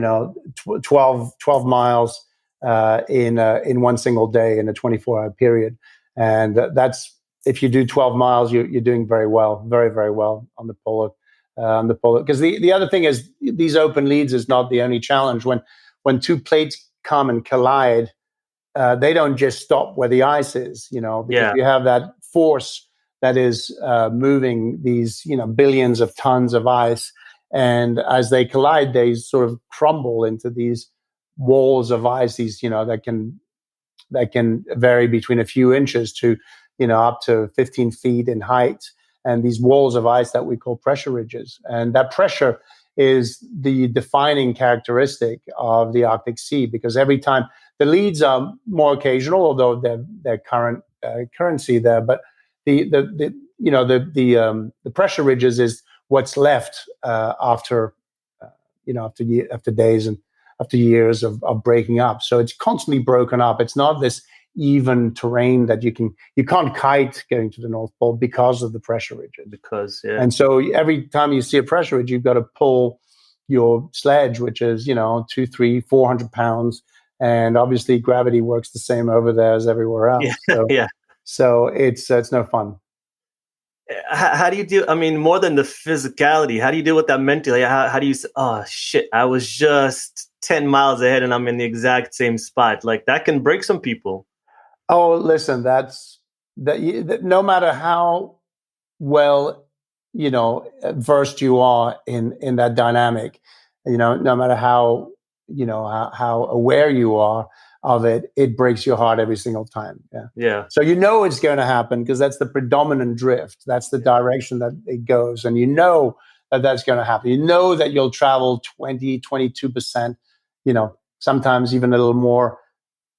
12 miles in one single day in a 24-hour period, and that's if you do 12 miles, you're doing very well, very very well on the polar. Because the other thing is these open leads is not the only challenge. When two plates come and collide, they don't just stop where the ice is, because you have that force that is moving these, billions of tons of ice. And as they collide, they sort of crumble into these walls of ice, that can vary between a few inches to, up to 15 feet in height. And these walls of ice that we call pressure ridges. And that pressure is the defining characteristic of the Arctic Sea, because every time the leads are more occasional, although they're currency there, but the pressure ridges is what's left after days and after years of breaking up. So it's constantly broken up. It's not this even terrain that you can't kite going to the North Pole because of the pressure ridges. And so every time you see a pressure ridge, you've got to pull your sledge, which is 200, 300, 400 pounds, and obviously gravity works the same over there as everywhere else. So it's no fun. How do you deal? I mean, more than the physicality, how do you deal with that mentally? How do you say, oh shit, I was just 10 miles ahead and I'm in the exact same spot? Like that can break some people. Oh, listen, that no matter how well, versed you are in that dynamic, no matter how aware you are of it, it breaks your heart every single time. Yeah. So it's going to happen because that's the predominant drift. That's the direction that it goes. And that's going to happen. That you'll travel 20, 22%, sometimes even a little more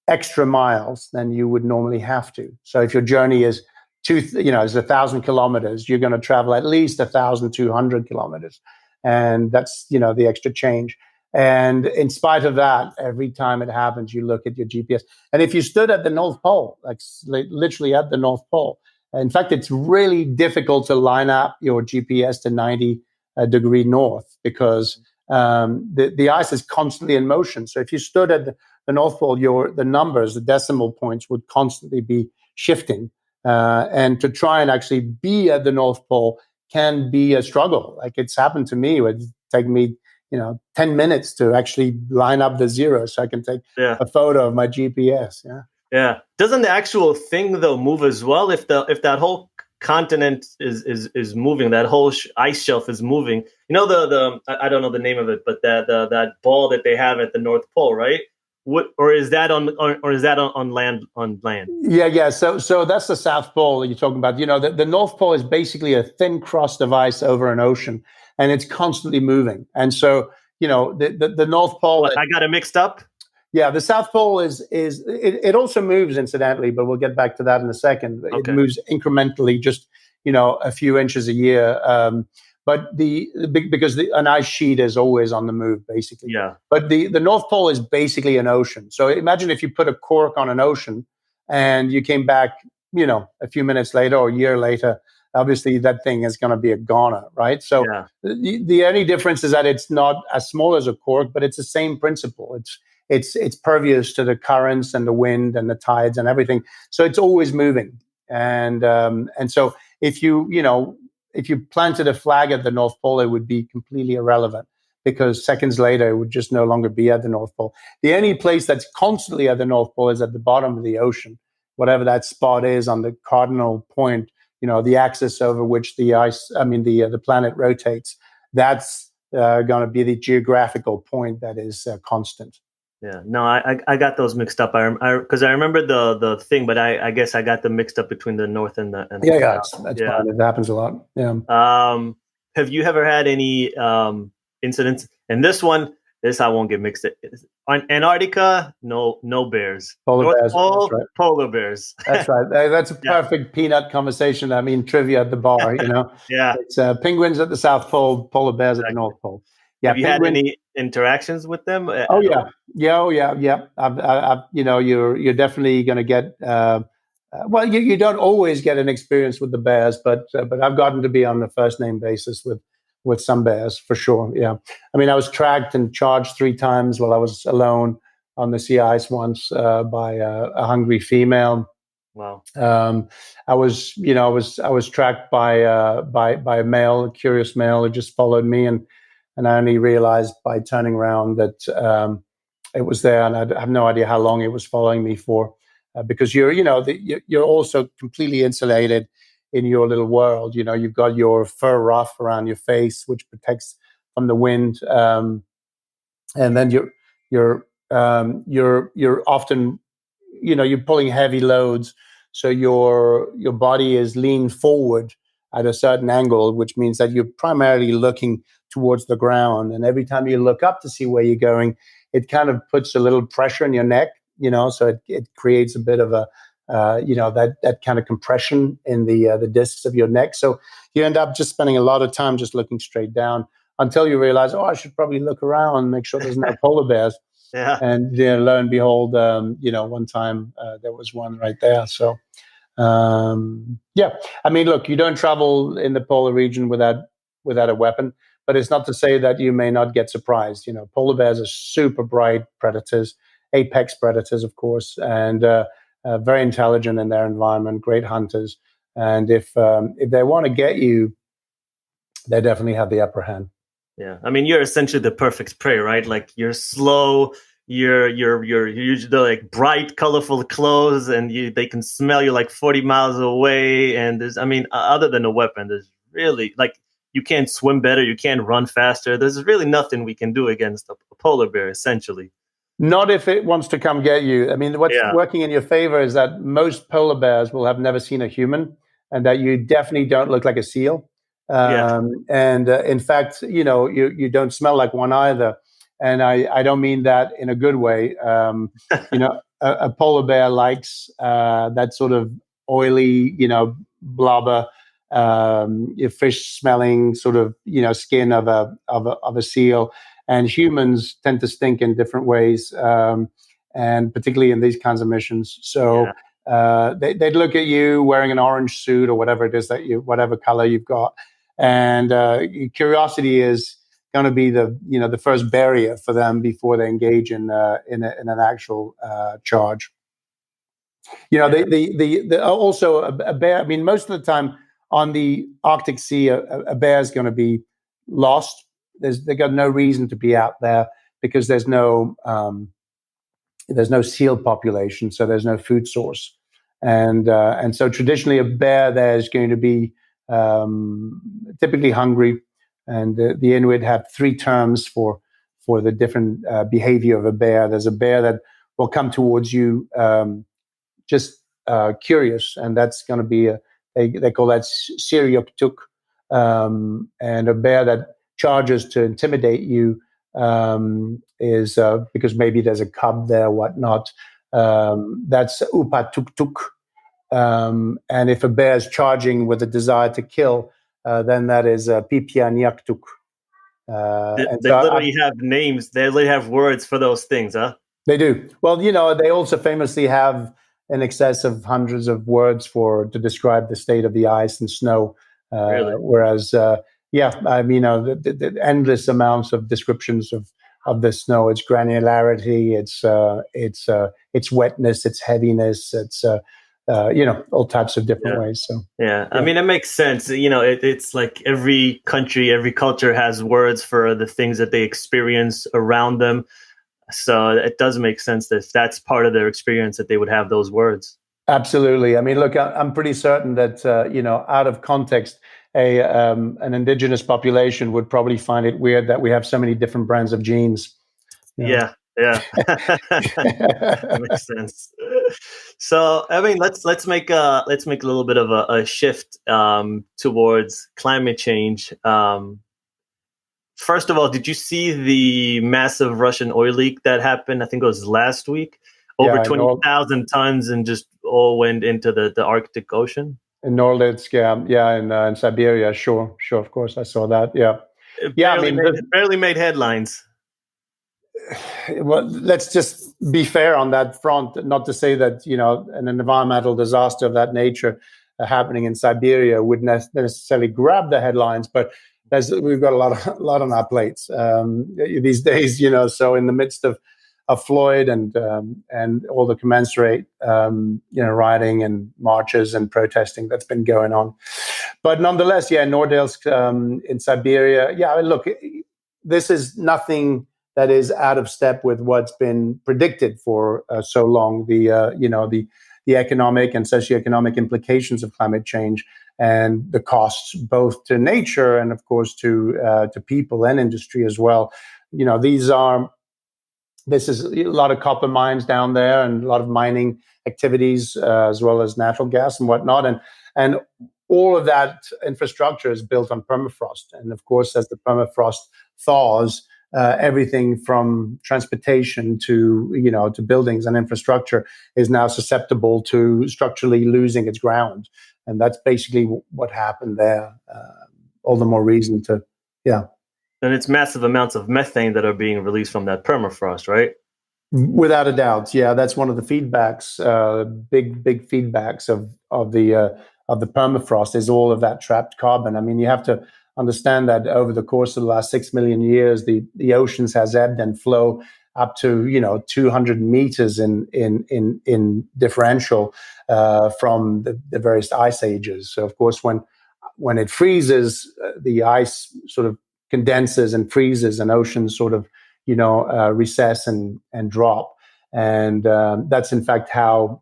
extra miles than you would normally have to. So if your journey is 1,000 kilometers, you're going to travel at least 1,200 kilometers. And that's, the extra change. And in spite of that, every time it happens, you look at your GPS. And if you stood at the North Pole, like literally at the North Pole, in fact, it's really difficult to line up your GPS to 90 degree north because the ice is constantly in motion. So if you stood at the North Pole, the numbers, the decimal points would constantly be shifting. And to try and actually be at the North Pole can be a struggle. Like it's happened to me. It would take me 10 minutes to actually line up the zero so I can take a photo of my GPS. Yeah. Doesn't the actual thing though move as well? If that whole continent is moving, that whole ice shelf is moving. The I don't know the name of it, but that ball that they have at the North Pole, right? Or is that on land? Yeah. So that's the South Pole that you're talking about. The North Pole is basically a thin crust of ice over an ocean, and it's constantly moving. And so the North Pole. I got it mixed up. Yeah, the South Pole it also moves incidentally, but we'll get back to that in a second. Okay. It moves incrementally, just a few inches a year. But because an ice sheet is always on the move, basically. Yeah. But the North Pole is basically an ocean. So imagine if you put a cork on an ocean and you came back, a few minutes later or a year later, obviously that thing is going to be a goner, right? So Yeah. the only difference is that it's not as small as a cork, but it's the same principle. It's pervious to the currents and the wind and the tides and everything. So it's always moving. And so if you planted a flag at the North Pole, it would be completely irrelevant because seconds later it would just no longer be at the North Pole. The only place that's constantly at the North Pole is at the bottom of the ocean, whatever that spot is on the cardinal point, the axis over which the planet rotates. That's going to be the geographical point that is constant. Yeah, no, I got those mixed up. Because I remember the thing, but I guess I got them mixed up between the north and the that's yeah. fine. It happens a lot. Yeah. Have you ever had any incidents? And this I won't get mixed up. On Antarctica, no bears. Polar bears. Pole, That's right. Polar bears. That's right. That's a perfect peanut conversation. I mean, trivia at the bar. Yeah. It's penguins at the South Pole, polar bears at the North Pole. Yeah. Have you had any interactions with them? Oh yeah. You're definitely going to get. Well, you don't always get an experience with the bears, but I've gotten to be on a first name basis with some bears for sure. Yeah. I mean, I was tracked and charged 3 times while I was alone on the sea ice once by a hungry female. Wow. I was tracked by a male, a curious male who just followed me, and I only realized by turning around that it was there, and I have no idea how long it was following me for, because you're also completely insulated in your little world. You've got your fur ruff around your face, which protects from the wind, and then you're often, you're pulling heavy loads, so your body is leaned forward at a certain angle, which means that you're primarily looking towards the ground. And every time you look up to see where you're going, it kind of puts a little pressure in your neck, so it creates a bit of a, that kind of compression in the discs of your neck. So you end up just spending a lot of time just looking straight down until you realize, I should probably look around, make sure there's no polar bears. Yeah. And lo and behold, one time there was one right there. So, yeah. I mean, look, you don't travel in the polar region without a weapon, but it's not to say that you may not get surprised. Polar bears are super bright predators, apex predators, of course, and very intelligent in their environment, great hunters. And if they want to get you, they definitely have the upper hand. Yeah, I mean, you're essentially the perfect prey, right? Like you're slow, you're usually like bright, colorful clothes, and they can smell you like 40 miles away. And other than a weapon, there's really like you can't swim better, you can't run faster. There's really nothing we can do against a polar bear, essentially. Not if it wants to come get you. I mean, what's working in your favor is that most polar bears will have never seen a human, and that you definitely don't look like a seal. And in fact, you don't smell like one either. And I don't mean that in a good way. A polar bear likes that sort of oily, blubber, fish smelling sort of, skin of a seal. And humans tend to stink in different ways, and particularly in these kinds of missions. So they'd look at you wearing an orange suit or whatever it is whatever color you've got. And curiosity is going to be the first barrier for them before they engage in an actual charge. Also a bear. I mean, most of the time on the Arctic Sea, a bear is going to be lost. They got no reason to be out there because there's no seal population, so there's no food source, and so traditionally a bear there is going to be typically hungry, and the Inuit have 3 terms for the different behavior of a bear. There's a bear that will come towards you just curious, and that's going to be they call that Sirioptuk, and a bear that charges to intimidate you is because maybe there's a cub there, whatnot. That's Upatuktuk. And if a bear is charging with a desire to kill, then that is Pipianiaktuk. And They so literally have names. They literally have words for those things, huh? they do. Well, they also famously have in excess of hundreds of words to describe the state of the ice and snow. Really? Whereas, I mean, the endless amounts of descriptions of the snow, its granularity, its wetness, its heaviness, its all types of different ways. So yeah, I mean, it makes sense. It's like every country, every culture has words for the things that they experience around them. So it does make sense that if that's part of their experience, that they would have those words. Absolutely. I mean, look, I'm pretty certain that out of context, an indigenous population would probably find it weird that we have so many different brands of jeans. Yeah, that makes sense. So, I mean, let's make a little bit of a shift towards climate change. First of all, did you see the massive Russian oil leak that happened? I think it was last week. Over Yeah, 20,000 tons and just all went into the Arctic Ocean. in Norlisk, in Siberia, sure, of course, I saw that. Yeah, It yeah. I mean, barely made headlines. well, let's just be fair on that front. Not to say that an environmental disaster of that nature happening in Siberia would necessarily grab the headlines, but we've got a lot on our plates these days. So in the midst of Floyd and all the commensurate rioting and marches and protesting that's been going on, but nonetheless, Nordisk in Siberia. Yeah, look, this is nothing that is out of step with what's been predicted for so long. The economic and socioeconomic implications of climate change and the costs both to nature and, of course, to people and industry as well. This is a lot of copper mines down there and a lot of mining activities, as well as natural gas and whatnot. And all of that infrastructure is built on permafrost. And of course, as the permafrost thaws, everything from transportation to buildings and infrastructure is now susceptible to structurally losing its ground. And that's basically what happened there. All the more reason to, And it's massive amounts of methane that are being released from that permafrost, right? Without a doubt, yeah, that's one of the feedbacks, big feedbacks of the permafrost is all of that trapped carbon. I mean, you have to understand that over the course of the last 6 million years, the oceans has ebbed and flow up to 200 meters in differential from the various ice ages. So, of course, when it freezes, the ice sort of condenses and freezes, and oceans sort of recess and drop, and that's in fact how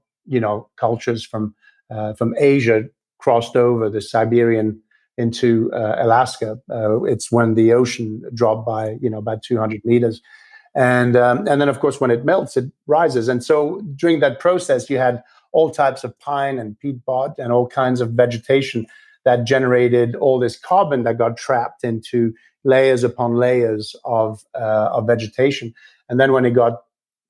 cultures from Asia crossed over the Siberian into Alaska. It's when the ocean dropped by about 200 meters, and then of course when it melts, it rises. And so during that process, you had all types of pine and peat bog and all kinds of vegetation that generated all this carbon that got trapped into layers upon layers of vegetation. And then when it got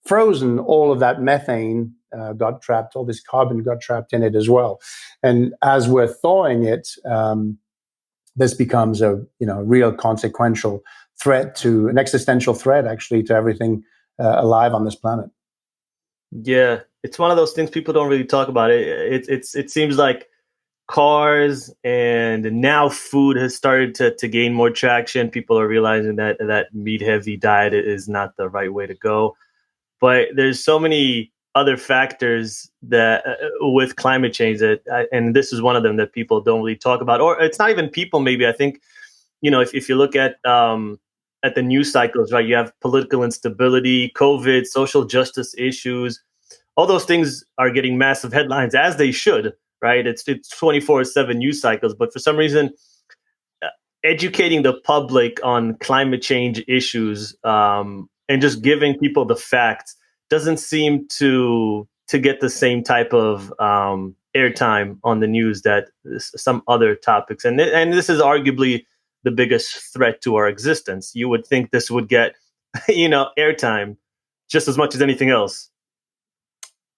frozen, all of that methane got trapped, all this carbon got trapped in it as well. And as we're thawing it, this becomes a real consequential threat, an existential threat actually, to everything alive on this planet. Yeah, it's one of those things people don't really talk about. It seems like cars and now food has started to gain more traction. People are realizing that meat heavy diet is not the right way to go. But there's so many other factors that with climate change and this is one of them that people don't really talk about, or it's not even people. Maybe I think, if you look at the news cycles, right, you have political instability, COVID, social justice issues. All those things are getting massive headlines, as they should. Right, it's 24/7 news cycles, but for some reason, educating the public on climate change issues and just giving people the facts doesn't seem to get the same type of airtime on the news that some other topics. And this is arguably the biggest threat to our existence. You would think this would get airtime just as much as anything else.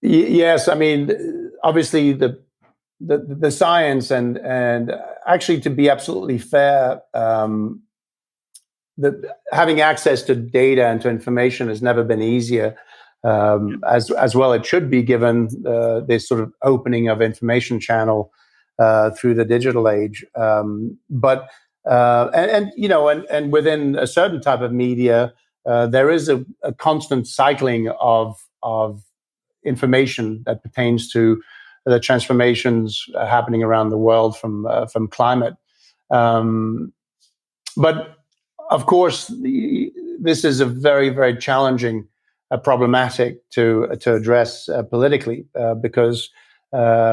Yes, I mean, obviously the the science and actually, to be absolutely fair, having access to data and to information has never been easier. As well, it should be, given this sort of opening of information channel through the digital age. But and within a certain type of media, there is a constant cycling of information that pertains to the transformations happening around the world from climate. But of course, this is a very, very challenging problematic to address politically, because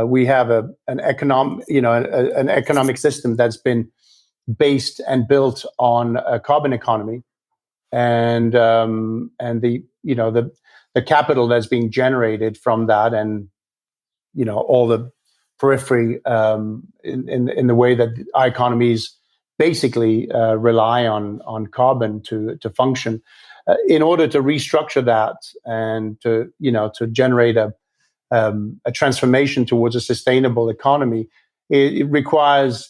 we have an economic system that's been based and built on a carbon economy, and the capital that's being generated from that, and all the periphery in the way that our economies basically rely on carbon to function. In order to restructure that and to generate a transformation towards a sustainable economy, it requires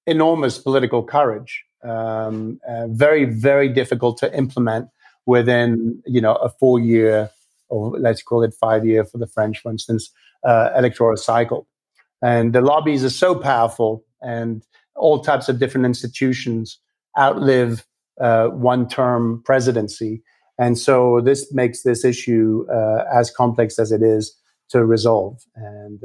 enormous political courage. Very, very difficult to implement within a 4-year, or let's call it 5-year for the French, for instance, electoral cycle. And the lobbies are so powerful, and all types of different institutions outlive one-term presidency. And so this makes this issue as complex as it is to resolve. And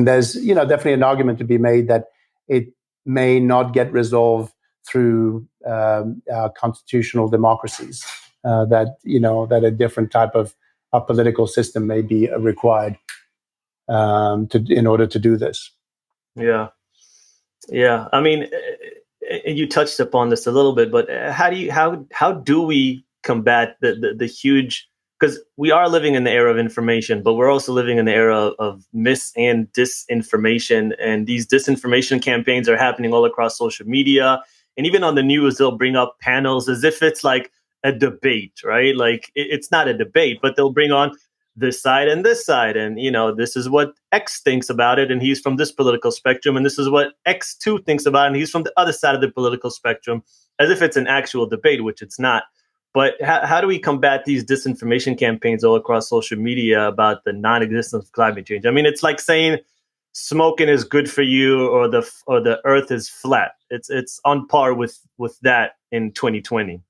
there's definitely an argument to be made that it may not get resolved through our constitutional democracies. That a different type of a political system may be required in order to do this. Yeah. I mean, you touched upon this a little bit, but how do we combat the huge? Because we are living in the era of information, but we're also living in the era of mis and disinformation, and these disinformation campaigns are happening all across social media, and even on the news, they'll bring up panels as if it's like a debate, right? Like it's not a debate, but they'll bring on this side and this side, and this is what X thinks about it, and he's from this political spectrum, and this is what X2 thinks about it, and he's from the other side of the political spectrum, as if it's an actual debate, which it's not. But how do we combat these disinformation campaigns all across social media about the non-existence of climate change? I mean, it's like saying smoking is good for you, or the Earth is flat. It's on par with that in 2020.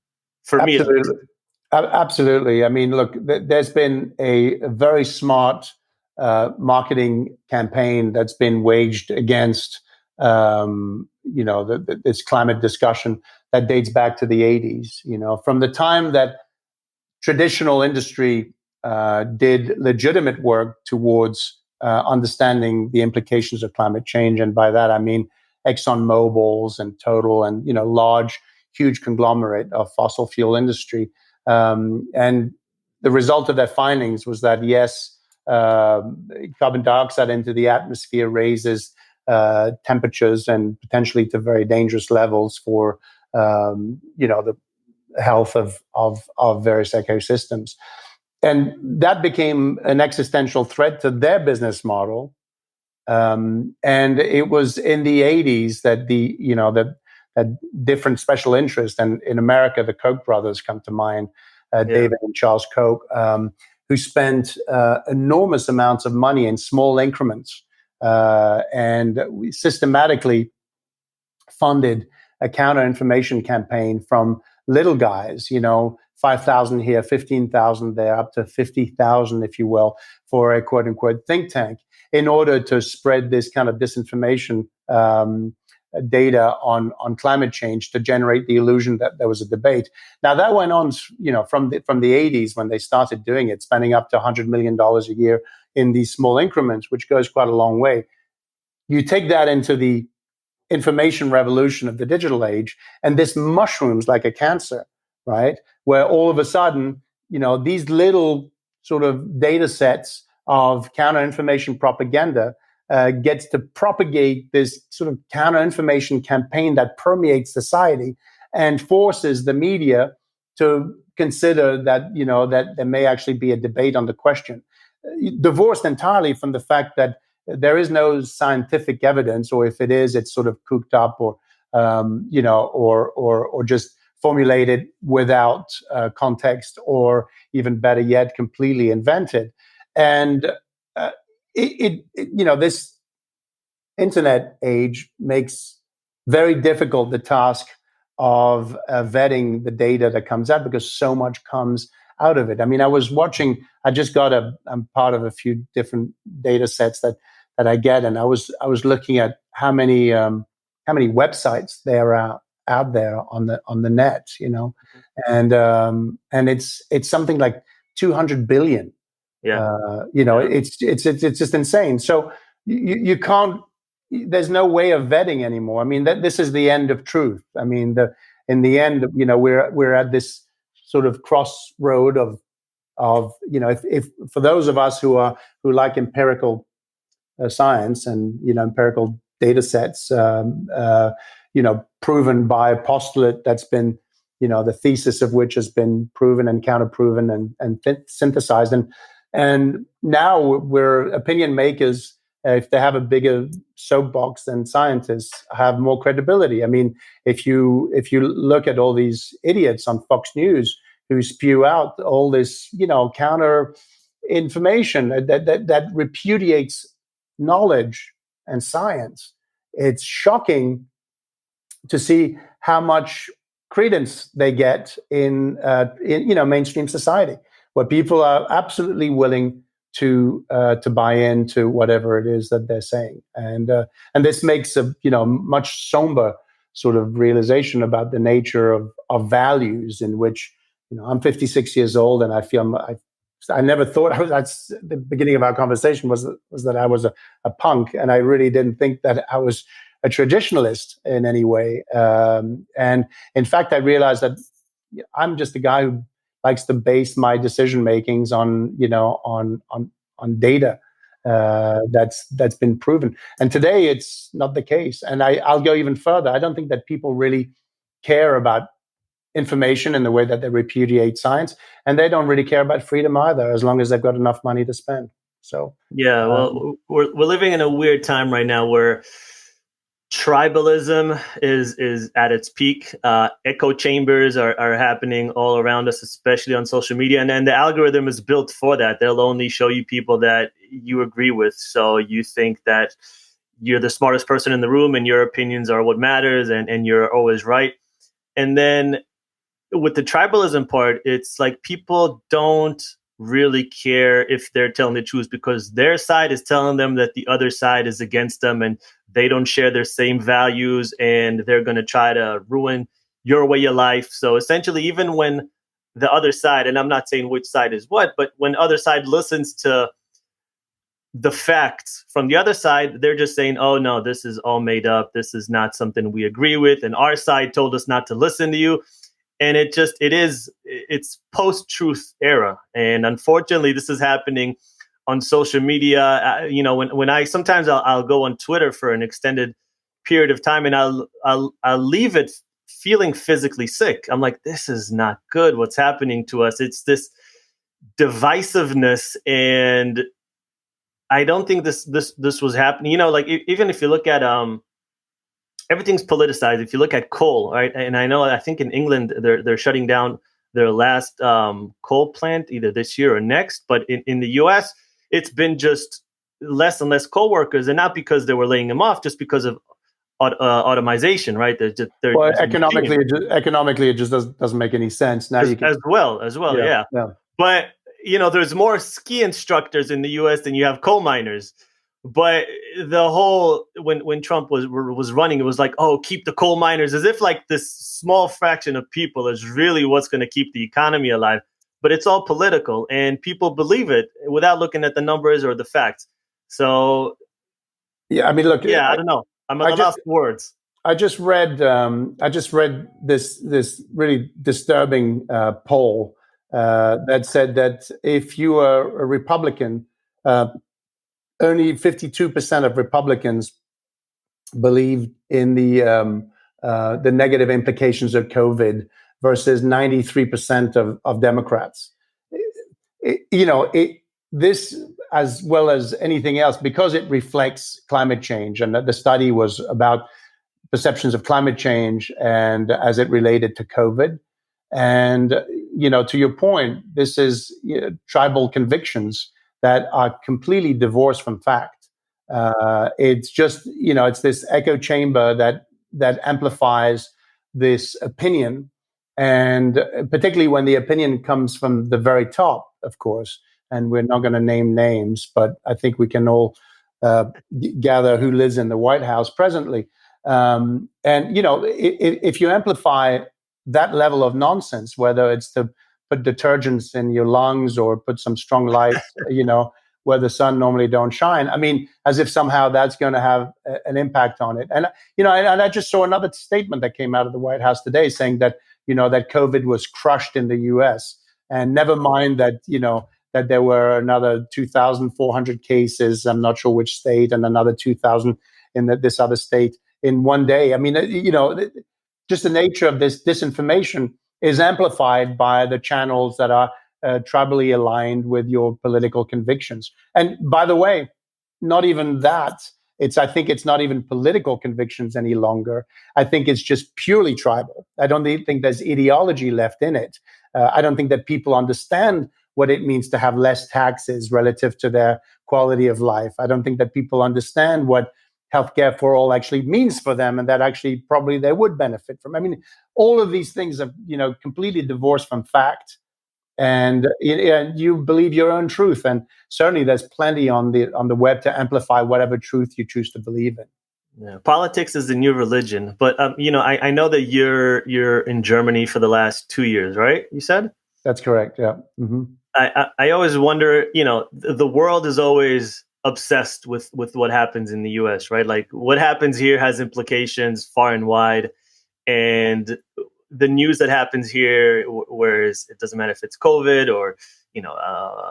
For Absolutely. me, Absolutely. I mean, look, there's been a very smart marketing campaign that's been waged against, this climate discussion that dates back to the 80s. From the time that traditional industry did legitimate work towards understanding the implications of climate change, and by that I mean ExxonMobil's and Total, and large, huge conglomerate of fossil fuel industry. And the result of their findings was that, yes, carbon dioxide into the atmosphere raises temperatures, and potentially to very dangerous levels for the health of various ecosystems. And that became an existential threat to their business model. And it was in the 80s that that different special interest, and in America, the Koch brothers come to mind, David and Charles Koch, who spent enormous amounts of money in small increments, and we systematically funded a counter-information campaign from little guys, 5,000 here, 15,000 there, up to 50,000, if you will, for a quote-unquote think tank, in order to spread this kind of disinformation data on climate change, to generate the illusion that there was a debate. Now that went on, from the 80s, when they started doing it, spending up to $100 million a year in these small increments, which goes quite a long way. You take that into the information revolution of the digital age, and this mushrooms like a cancer, right? Where all of a sudden, these little sort of data sets of counter-information propaganda gets to propagate this sort of counter-information campaign that permeates society and forces the media to consider that, that there may actually be a debate on the question, divorced entirely from the fact that there is no scientific evidence, or if it is, it's sort of cooked up, or or just formulated without context, or even better yet, completely invented. And this internet age makes very difficult the task of vetting the data that comes out, because so much comes out of it. I mean, I just got I'm part of a few different data sets that I get, and I was looking at how many websites there are out there on the net, and it's something like 200 billion. Yeah. It's just insane. So you can't. There's no way of vetting anymore. I mean, this is the end of truth. I mean, in the end, we're at this sort of crossroad of if for those of us who like empirical science and empirical data sets, proven by a postulate that's been the thesis of which has been proven and counterproven and synthesized, and now we're opinion makers. If they have a bigger soapbox than scientists, have more credibility. I mean, if you look at all these idiots on Fox News who spew out all this, counter information that repudiates knowledge and science, it's shocking to see how much credence they get in mainstream society, where people are absolutely willing to buy into whatever it is that they're saying, and this makes a much somber sort of realization about the nature of values, in which I'm 56 years old, and I feel I never thought that's the beginning of our conversation was that I was a punk, and I really didn't think that I was a traditionalist in any way, and in fact I realized that I'm just a guy who likes to base my decision makings on data that's been proven. And today it's not the case. And I'll go even further. I don't think that people really care about information in the way that they repudiate science, and they don't really care about freedom either, as long as they've got enough money to spend. So yeah, well, we're living in a weird time right now where tribalism is at its peak. Echo chambers are happening all around us, especially on social media, and then the algorithm is built for that. They'll only show you people that you agree with, so you think that you're the smartest person in the room and your opinions are what matters, and you're always right. And then with the tribalism part, it's like people don't really care if they're telling the truth, because their side is telling them that the other side is against them and they don't share their same values, and they're going to try to ruin your way of life. So essentially, even when the other side, and I'm not saying which side is what, but when other side listens to the facts from the other side, they're just saying, oh no, this is all made up. This is not something we agree with. And our side told us not to listen to you. And it's post-truth era. And unfortunately, this is happening on social media. When I'll go on Twitter for an extended period of time, and I'll leave it feeling physically sick. I'm like, this is not good. What's happening to us? It's this divisiveness, and I don't think this was happening. Even if you look at everything's politicized. If you look at coal, right, and I think in England they're shutting down their last coal plant either this year or next. But in the U.S., it's been just less and less coal workers, and not because they were laying them off, just because of automation, right? Economically, it just doesn't make any sense now. As well, yeah. But there's more ski instructors in the U.S. than you have coal miners. But the whole when Trump was running, it was like, oh, keep the coal miners, as if like this small fraction of people is really what's going to keep the economy alive. But it's all political, and people believe it without looking at the numbers or the facts. So, yeah, I mean, look, yeah, I don't know. I'm lost for words. I just read this really disturbing poll that said that if you are a Republican, only 52% of Republicans believe in the negative implications of COVID this, as well as anything else, because it reflects climate change, and the study was about perceptions of climate change and as it related to COVID. And, to your point, this is tribal convictions that are completely divorced from fact. It's just, it's this echo chamber that amplifies this opinion. And particularly when the opinion comes from the very top, of course, and we're not going to name names, but I think we can all gather who lives in the White House presently. And, if you amplify that level of nonsense, whether it's to put detergents in your lungs or put some strong lights, where the sun normally don't shine, I mean, as if somehow that's going to have an impact on it. And, and I just saw another statement that came out of the White House today saying that, that COVID was crushed in the US, and never mind that, that there were another 2,400 cases, I'm not sure which state, and another 2,000 in this other state in one day. I mean, just the nature of this disinformation is amplified by the channels that are tribally aligned with your political convictions. And by the way, not even that. I think it's not even political convictions any longer. I think it's just purely tribal. I don't think there's ideology left in it. I don't think that people understand what it means to have less taxes relative to their quality of life. I don't think that people understand what healthcare for all actually means for them, and that actually probably they would benefit from. I mean, all of these things are, completely divorced from fact, and you believe your own truth. And certainly there's plenty on the web to amplify whatever truth you choose to believe in. Yeah. Politics is the new religion, but I know that you're in Germany for the last 2 years, right? You said? That's correct. Yeah. Mm-hmm. I always wonder, the world is always obsessed with what happens in the US, right? Like what happens here has implications far and wide, and the news that happens here, whereas it doesn't matter if it's COVID or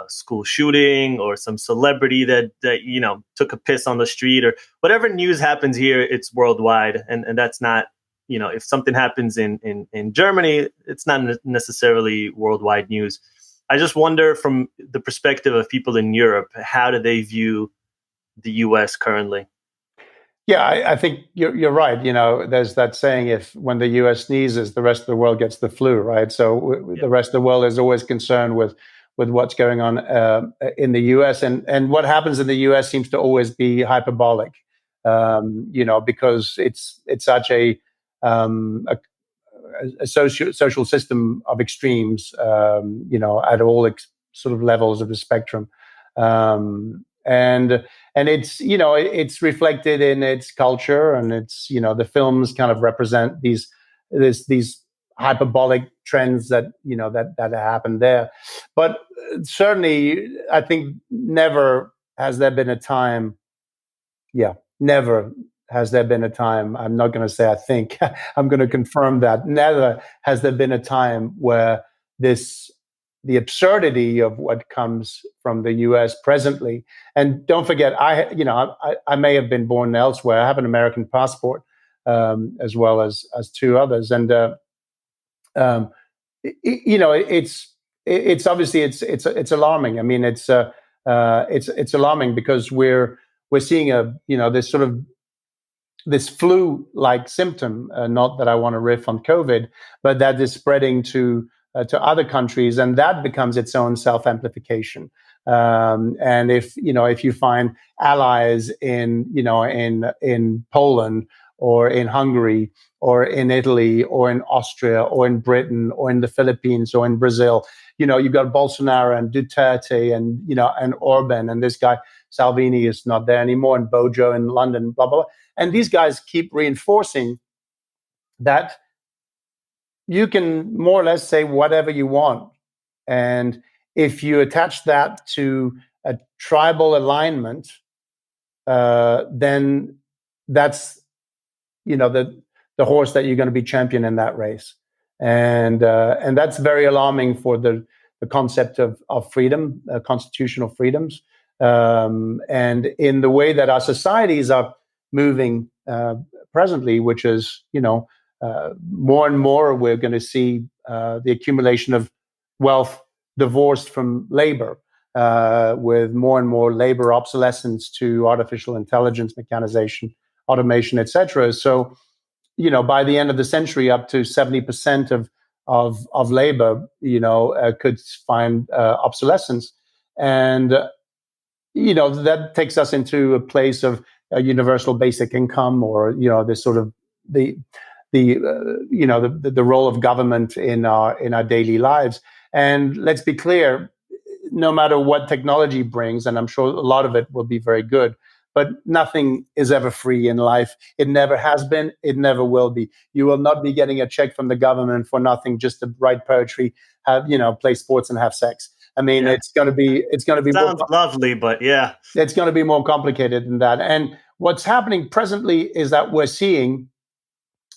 school shooting or some celebrity that took a piss on the street, or whatever news happens here, it's worldwide, and that's not, if something happens in Germany, it's not necessarily worldwide news. I just wonder, from the perspective of people in Europe, how do they view the US currently? Yeah, I think you're right. There's that saying: when the U.S. sneezes, the rest of the world gets the flu, right? So the rest of the world is always concerned with what's going on in the U.S. and what happens in the U.S. seems to always be hyperbolic, because it's such a social system of extremes, at all sort of levels of the spectrum. And it's it's reflected in its culture, and it's the films kind of represent these hyperbolic trends that that happen there. But certainly, I think never has there been a time. Yeah, never has there been a time. I'm not going to say I think. I'm going to confirm that never has there been a time where the absurdity of what comes from the U.S. presently. And don't forget, I may have been born elsewhere. I have an American passport, as well as two others, and it's obviously it's alarming. I mean, it's alarming because we're seeing this sort of this flu-like symptom. Not that I want to riff on COVID, but that is spreading to other countries, and that becomes its own self-amplification. And if you find allies in Poland or in Hungary or in Italy or in Austria or in Britain or in the Philippines or in Brazil, you've got Bolsonaro and Duterte and Orban, and this guy Salvini is not there anymore, and Bojo in London, blah, blah, blah. And these guys keep reinforcing that you can more or less say whatever you want. And if you attach that to a tribal alignment, then that's, the horse that you're going to be champion in that race. And that's very alarming for the concept of freedom, constitutional freedoms. And in the way that our societies are moving presently, which is, more and more, we're going to see the accumulation of wealth divorced from labor. with more and more labor obsolescence to artificial intelligence, mechanization, automation, etc. So, by the end of the century, up to 70% of labor, could find obsolescence, and that takes us into a place of a universal basic income, or this sort of the role of government in our daily lives. And let's be clear, no matter what technology brings, and I'm sure a lot of it will be very good, but nothing is ever free in life. It never has been. It never will be. You will not be getting a check from the government for nothing, just to write poetry, play sports, and have sex. I mean, it's going to be Sounds lovely, but yeah, it's going to be more complicated than that. And what's happening presently is that we're seeing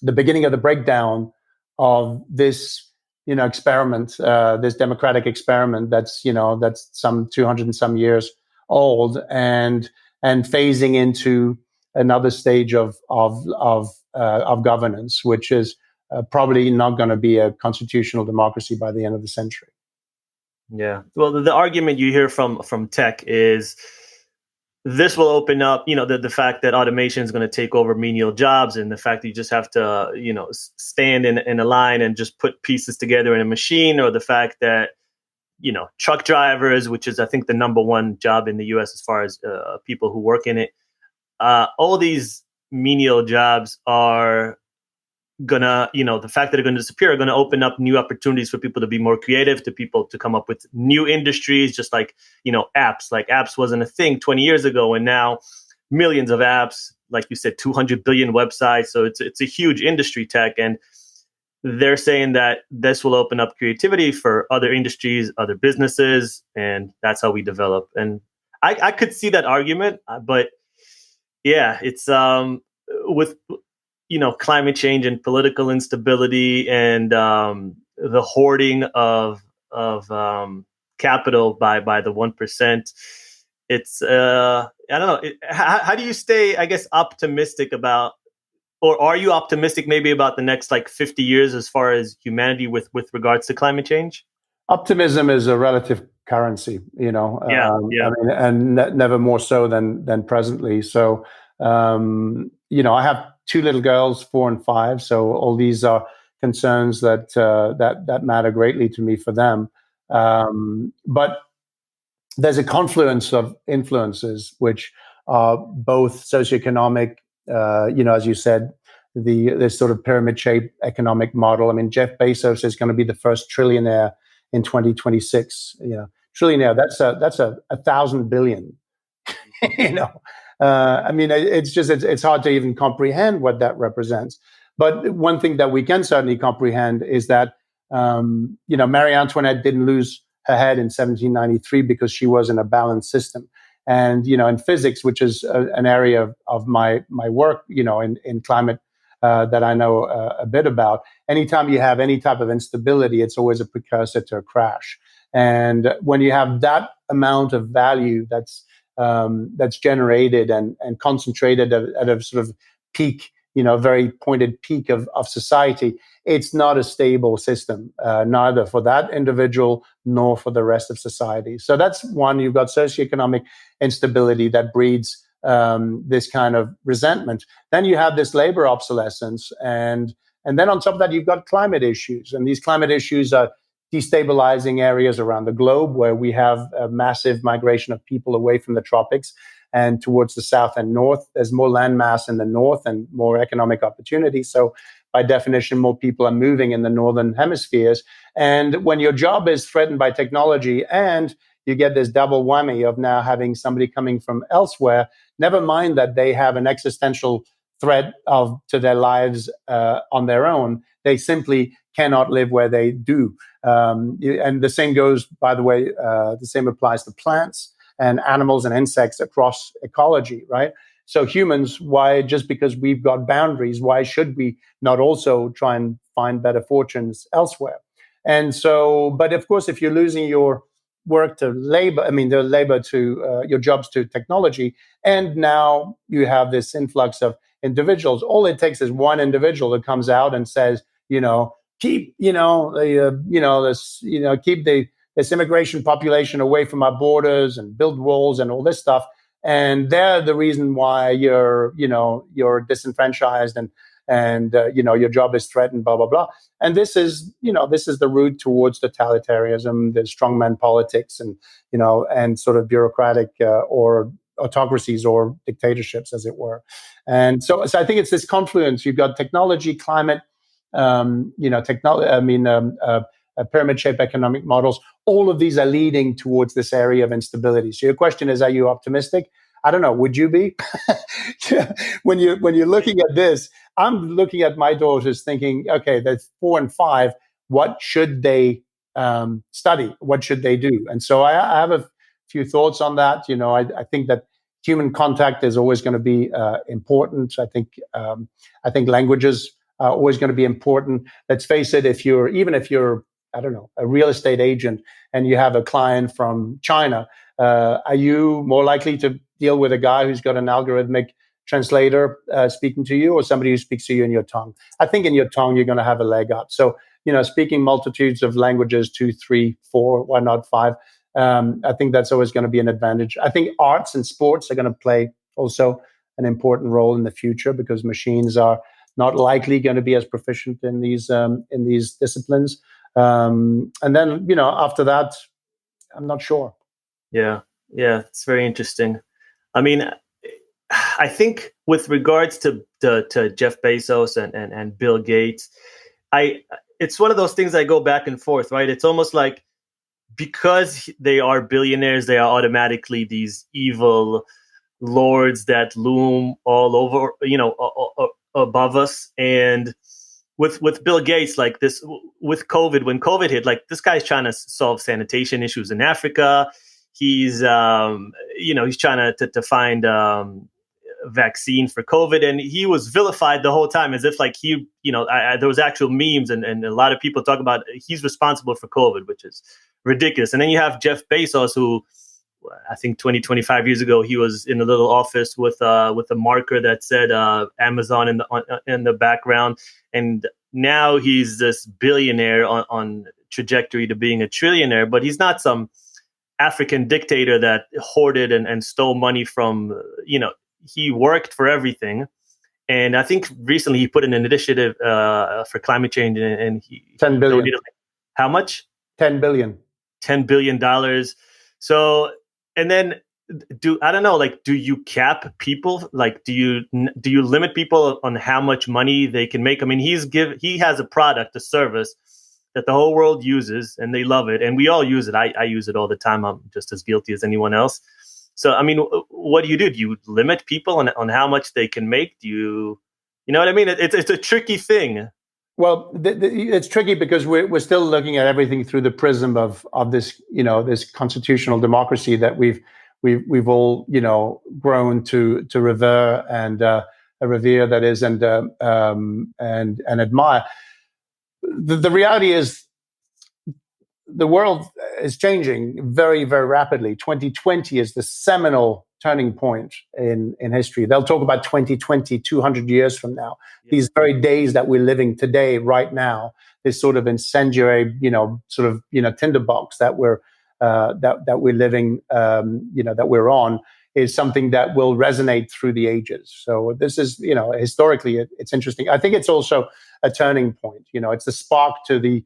the beginning of the breakdown of this, experiment, this democratic experiment that's some 200 and some years old, and phasing into another stage of governance, which is probably not going to be a constitutional democracy by the end of the century. Yeah. Well, the argument you hear from tech is this will open up, the fact that automation is going to take over menial jobs, and the fact that you just have to, stand in a line and just put pieces together in a machine, or the fact that, truck drivers, which is, I think, the number one job in the US as far as people who work in it, all these menial jobs are gonna, the fact that they're going to disappear are going to open up new opportunities for people to be more creative, to people to come up with new industries, just like, apps. Like, apps wasn't a thing 20 years ago, and now millions of apps, like you said, 200 billion websites. So it's a huge industry, tech. And they're saying that this will open up creativity for other industries, other businesses, and that's how we develop. And I could see that argument, but yeah, it's with climate change and political instability, and the hoarding of capital by the 1%. It's I don't know. How do you stay, I guess, optimistic about, or are you optimistic maybe about the next 50 years as far as humanity with regards to climate change? Optimism is a relative currency, Yeah. I mean, and never more so than presently. So, I have two little girls, 4 and 5. So all these are concerns that matter greatly to me for them. But there's a confluence of influences, which are both socioeconomic, as you said, this sort of pyramid-shaped economic model. I mean, Jeff Bezos is going to be the first trillionaire in 2026. Trillionaire, that's a 1,000 billion. I mean, it's hard to even comprehend what that represents. But one thing that we can certainly comprehend is that Marie Antoinette didn't lose her head in 1793 because she was in a balanced system. And in physics, which is an area of my work, in climate that I know a bit about, anytime you have any type of instability, it's always a precursor to a crash. And when you have that amount of value that's generated and concentrated at a sort of peak, very pointed peak of society, it's not a stable system, neither for that individual nor for the rest of society. So that's one. You've got socioeconomic instability that breeds this kind of resentment. Then you have this labor obsolescence, and then on top of that, you've got climate issues, and these climate issues are destabilizing areas around the globe where we have a massive migration of people away from the tropics and towards the south and north. There's more land mass in the north and more economic opportunity. So by definition, more people are moving in the northern hemispheres. And when your job is threatened by technology and you get this double whammy of now having somebody coming from elsewhere, never mind that they have an existential threat to their lives on their own, they simply cannot live where they do. And the same goes, by the way, the same applies to plants and animals and insects across ecology, right? So humans, why, just because we've got boundaries, why should we not also try and find better fortunes elsewhere? And so, but of course, if you're losing your work to labor, the labor to your jobs to technology, and now you have this influx of individuals, all it takes is one individual that comes out and says, keep, keep the this immigration population away from our borders and build walls and all this stuff. And they're the reason why you're disenfranchised and your job is threatened, blah, blah, blah. And this is the route towards totalitarianism, the strongman politics, and sort of bureaucratic or autocracies or dictatorships, as it were. And so I think it's this confluence. You've got technology, climate, pyramid-shaped economic models. All of these are leading towards this area of instability. So your question is, are you optimistic? I don't know. Would you be? When you're looking at this, I'm looking at my daughters thinking, okay, they're 4 and 5. What should they study? What should they do? And so I have a few thoughts on that. I think that human contact is always going to be important. I think languages are always going to be important. Let's face it, if you're I don't know, a real estate agent and you have a client from China, are you more likely to deal with a guy who's got an algorithmic translator speaking to you, or somebody who speaks to you in your tongue? I think in your tongue, you're going to have a leg up. So, speaking multitudes of languages, 2, 3, 4, why not 5? I think that's always going to be an advantage. I think arts and sports are going to play also an important role in the future, because machines are not likely going to be as proficient in these disciplines. And then, after that, I'm not sure. Yeah, it's very interesting. I mean, I think with regards to Jeff Bezos and Bill Gates, it's one of those things I go back and forth, right? It's almost like, because they are billionaires, they are automatically these evil lords that loom all over, above us. And with Bill Gates, like this, with COVID, when COVID hit, like this guy's trying to solve sanitation issues in Africa. He's, he's trying to find a vaccine for COVID, and he was vilified the whole time as if like there was actual memes and a lot of people talk about he's responsible for COVID, which is ridiculous. And then you have Jeff Bezos, who I think 25 years ago, he was in a little office with a marker that said Amazon in the background. And now he's this billionaire on trajectory to being a trillionaire, but he's not some African dictator that hoarded and stole money from, he worked for everything. And I think recently he put in an initiative for climate change, and he 10 billion. donated, how much? 10 billion. $10 billion. So, and then do you cap people? Like, do you limit people on how much money they can make? I mean, he has a product, a service that the whole world uses and they love it. And we all use it. I use it all the time. I'm just as guilty as anyone else. So, I mean, what do? Do you limit people on how much they can make? Do you know what I mean? It's a tricky thing. Well, it's tricky because we're still looking at everything through the prism of this, this constitutional democracy that we've all, grown to revere and revere, that is, and admire. The reality is, the world is changing very, very rapidly. 2020 is the seminal turning point in history. They'll talk about 2020, 200 years from now. Yeah. These very days that we're living today, right now, this sort of incendiary, tinderbox that we're living, that we're on, is something that will resonate through the ages. So this is, historically, it's interesting. I think it's also a turning point. It's the spark to the,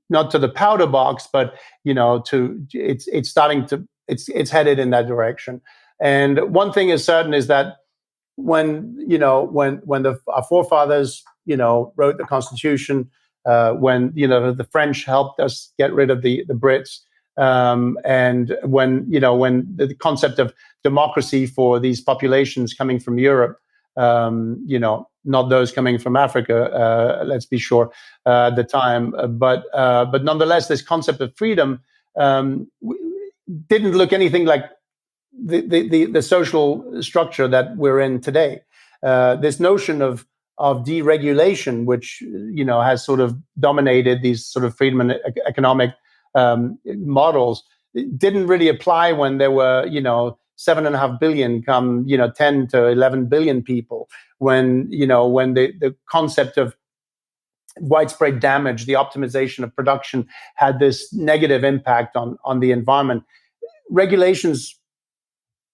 not to the powder box, but it's starting to. It's headed in that direction. And one thing is certain is that when our forefathers, wrote the Constitution, when, the French helped us get rid of the Brits, and when the concept of democracy for these populations coming from Europe, not those coming from Africa, let's be sure, at the time, but nonetheless, this concept of freedom, didn't look anything like the social structure that we're in today. This notion of deregulation, which has sort of dominated these sort of freedom and economic models, didn't really apply when there were 7.5 billion come 10 to 11 billion people. When the concept of widespread damage, the optimization of production had this negative impact on the environment. Regulations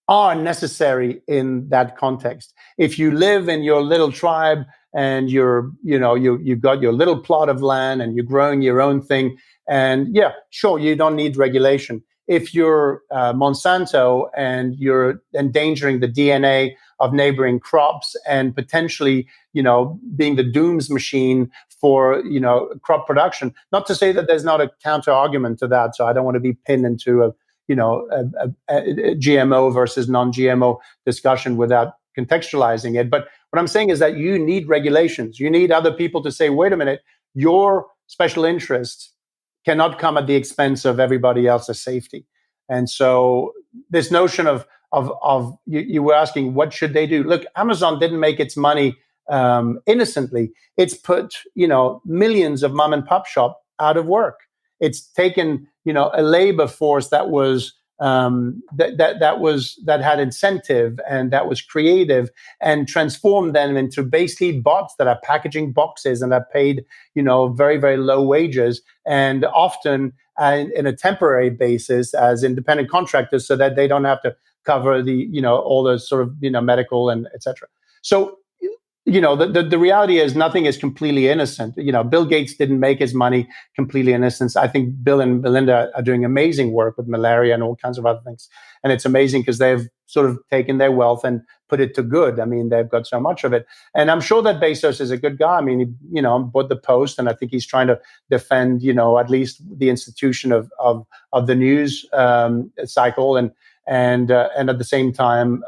are necessary in that context. If you live in your little tribe and you've got your little plot of land and you're growing your own thing, and yeah, sure, you don't need regulation. If you're Monsanto and you're endangering the DNA of neighboring crops and potentially, being the dooms machine for, crop production, not to say that there's not a counter argument to that. So I don't want to be pinned into a GMO versus non-GMO discussion without contextualizing it. But what I'm saying is that you need regulations. You need other people to say, wait a minute, your special interests cannot come at the expense of everybody else's safety. And so this notion of you were asking, what should they do? Look, Amazon didn't make its money innocently. It's put, millions of mom and pop shop out of work. It's taken, a labor force that was that had incentive and that was creative, and transformed them into basically bots that are packaging boxes and are paid, very, very low wages, and often in a temporary basis as independent contractors, so that they don't have to cover the, all the sort of, medical and etc. So, the reality is nothing is completely innocent. Bill Gates didn't make his money completely innocent. I think Bill and Melinda are doing amazing work with malaria and all kinds of other things. And it's amazing because they've sort of taken their wealth and put it to good. I mean, they've got so much of it. And I'm sure that Bezos is a good guy. I mean, he, bought the Post, and I think he's trying to defend, at least the institution of the news cycle, and at the same time,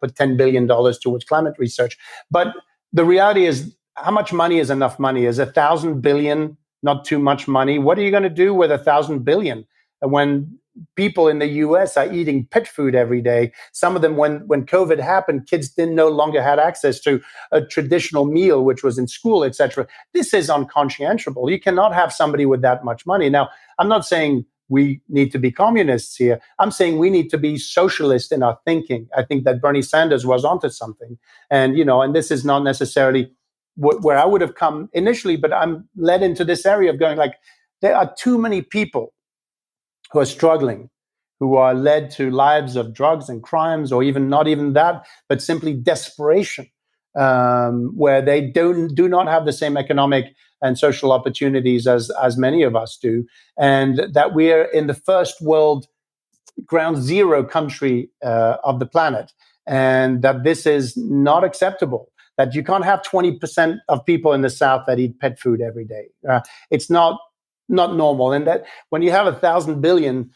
put $10 billion towards climate research. But the reality is, how much money is enough money? Is 1,000 billion not too much money? What are you going to do with 1,000 billion when people in the US are eating pet food every day? Some of them, when COVID happened, kids no longer had access to a traditional meal, which was in school, etc. This is unconscientious. You cannot have somebody with that much money. Now, I'm not saying we need to be communists here. I'm saying we need to be socialist in our thinking. I think that Bernie Sanders was onto something. And, and this is not necessarily where I would have come initially, but I'm led into this area of going like, there are too many people who are struggling, who are led to lives of drugs and crimes, or even not even that, but simply desperation, where they do not have the same economic and social opportunities as many of us do, and that we're in the first world, ground zero country of the planet, and that this is not acceptable. That you can't have 20% of people in the South that eat pet food every day. It's not normal, and that when you have 1,000 billion,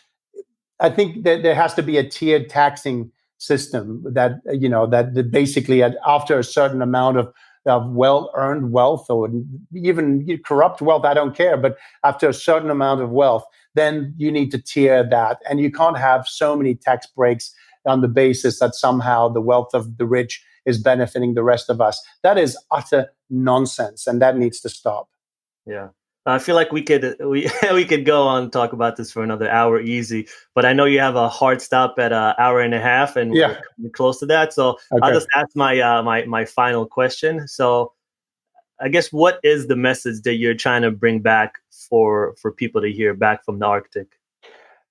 I think that there has to be a tiered taxing system that that basically after a certain amount of well-earned wealth, or even corrupt wealth, I don't care, but after a certain amount of wealth, then you need to tier that. And you can't have so many tax breaks on the basis that somehow the wealth of the rich is benefiting the rest of us. That is utter nonsense, and that needs to stop. Yeah. I feel like we could go on and talk about this for another hour easy, but I know you have a hard stop at an hour and a half, and we're close to that. So okay. I'll just ask my final question. So I guess, what is the message that you're trying to bring back for people to hear back from the Arctic?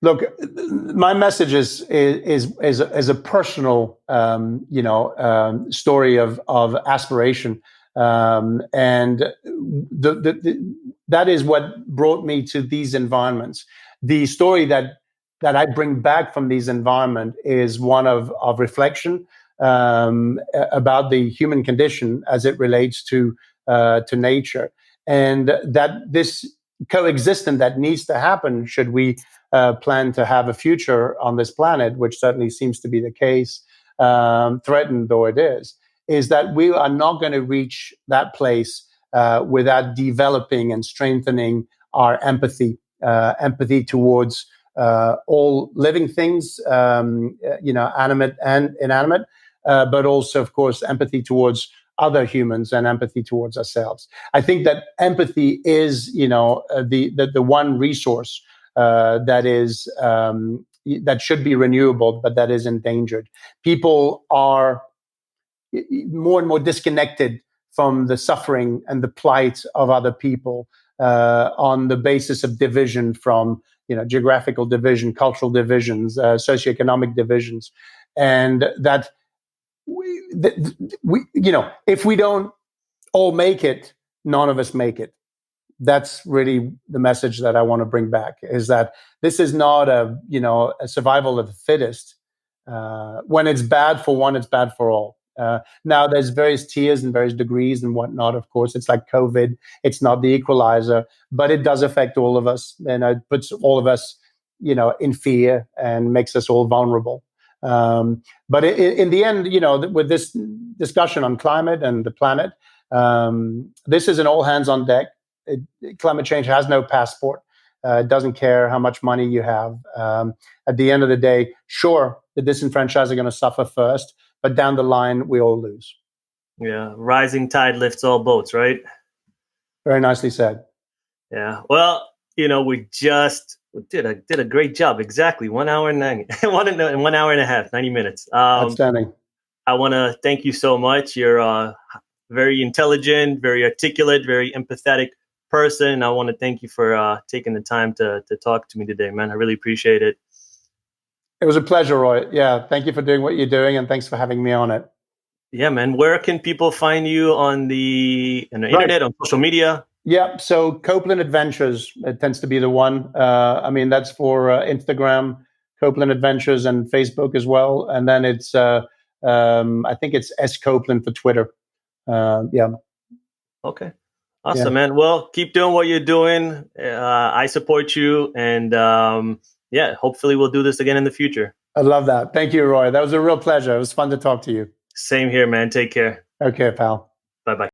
Look, my message is a personal, story of aspiration. And that is what brought me to these environments. The story that I bring back from these environments is one of reflection about the human condition as it relates to nature, and that this coexistence that needs to happen should we plan to have a future on this planet, which certainly seems to be the case, threatened though it is that we are not going to reach that place without developing and strengthening our empathy towards all living things, animate and inanimate, but also, of course, empathy towards other humans and empathy towards ourselves. I think that empathy is, the one resource that is that should be renewable, but that is endangered. People are more and more disconnected from the suffering and the plight of other people on the basis of division from, geographical division, cultural divisions, socioeconomic divisions, and that if we don't all make it, none of us make it. That's really the message that I want to bring back, is that this is not a survival of the fittest. When it's bad for one, it's bad for all. Now, there's various tiers and various degrees and whatnot. Of course, it's like COVID. It's not the equalizer, but it does affect all of us, and it puts all of us, in fear and makes us all vulnerable. But in the end, with this discussion on climate and the planet, this is an all hands on deck. Climate change has no passport. It doesn't care how much money you have. At the end of the day, sure, the disenfranchised are going to suffer first, but down the line, we all lose. Yeah, rising tide lifts all boats, right? Very nicely said. Yeah. Well, we just did a great job. Exactly 1 hour and 1 hour and a half, 90 minutes. Outstanding. I want to thank you so much. You're very intelligent, very articulate, very empathetic person. I want to thank you for taking the time to talk to me today, man. I really appreciate it. It was a pleasure, Roy. Yeah, thank you for doing what you're doing, and thanks for having me on it. Yeah, man. Where can people find you on the internet, on social media? Yeah, so Copeland Adventures, it tends to be the one. That's for Instagram, Copeland Adventures, and Facebook as well. And then it's, I think it's S Copeland for Twitter. Yeah. Okay. Awesome, man. Well, keep doing what you're doing. I support you. And hopefully we'll do this again in the future. I love that. Thank you, Roy. That was a real pleasure. It was fun to talk to you. Same here, man. Take care. Okay, pal. Bye-bye.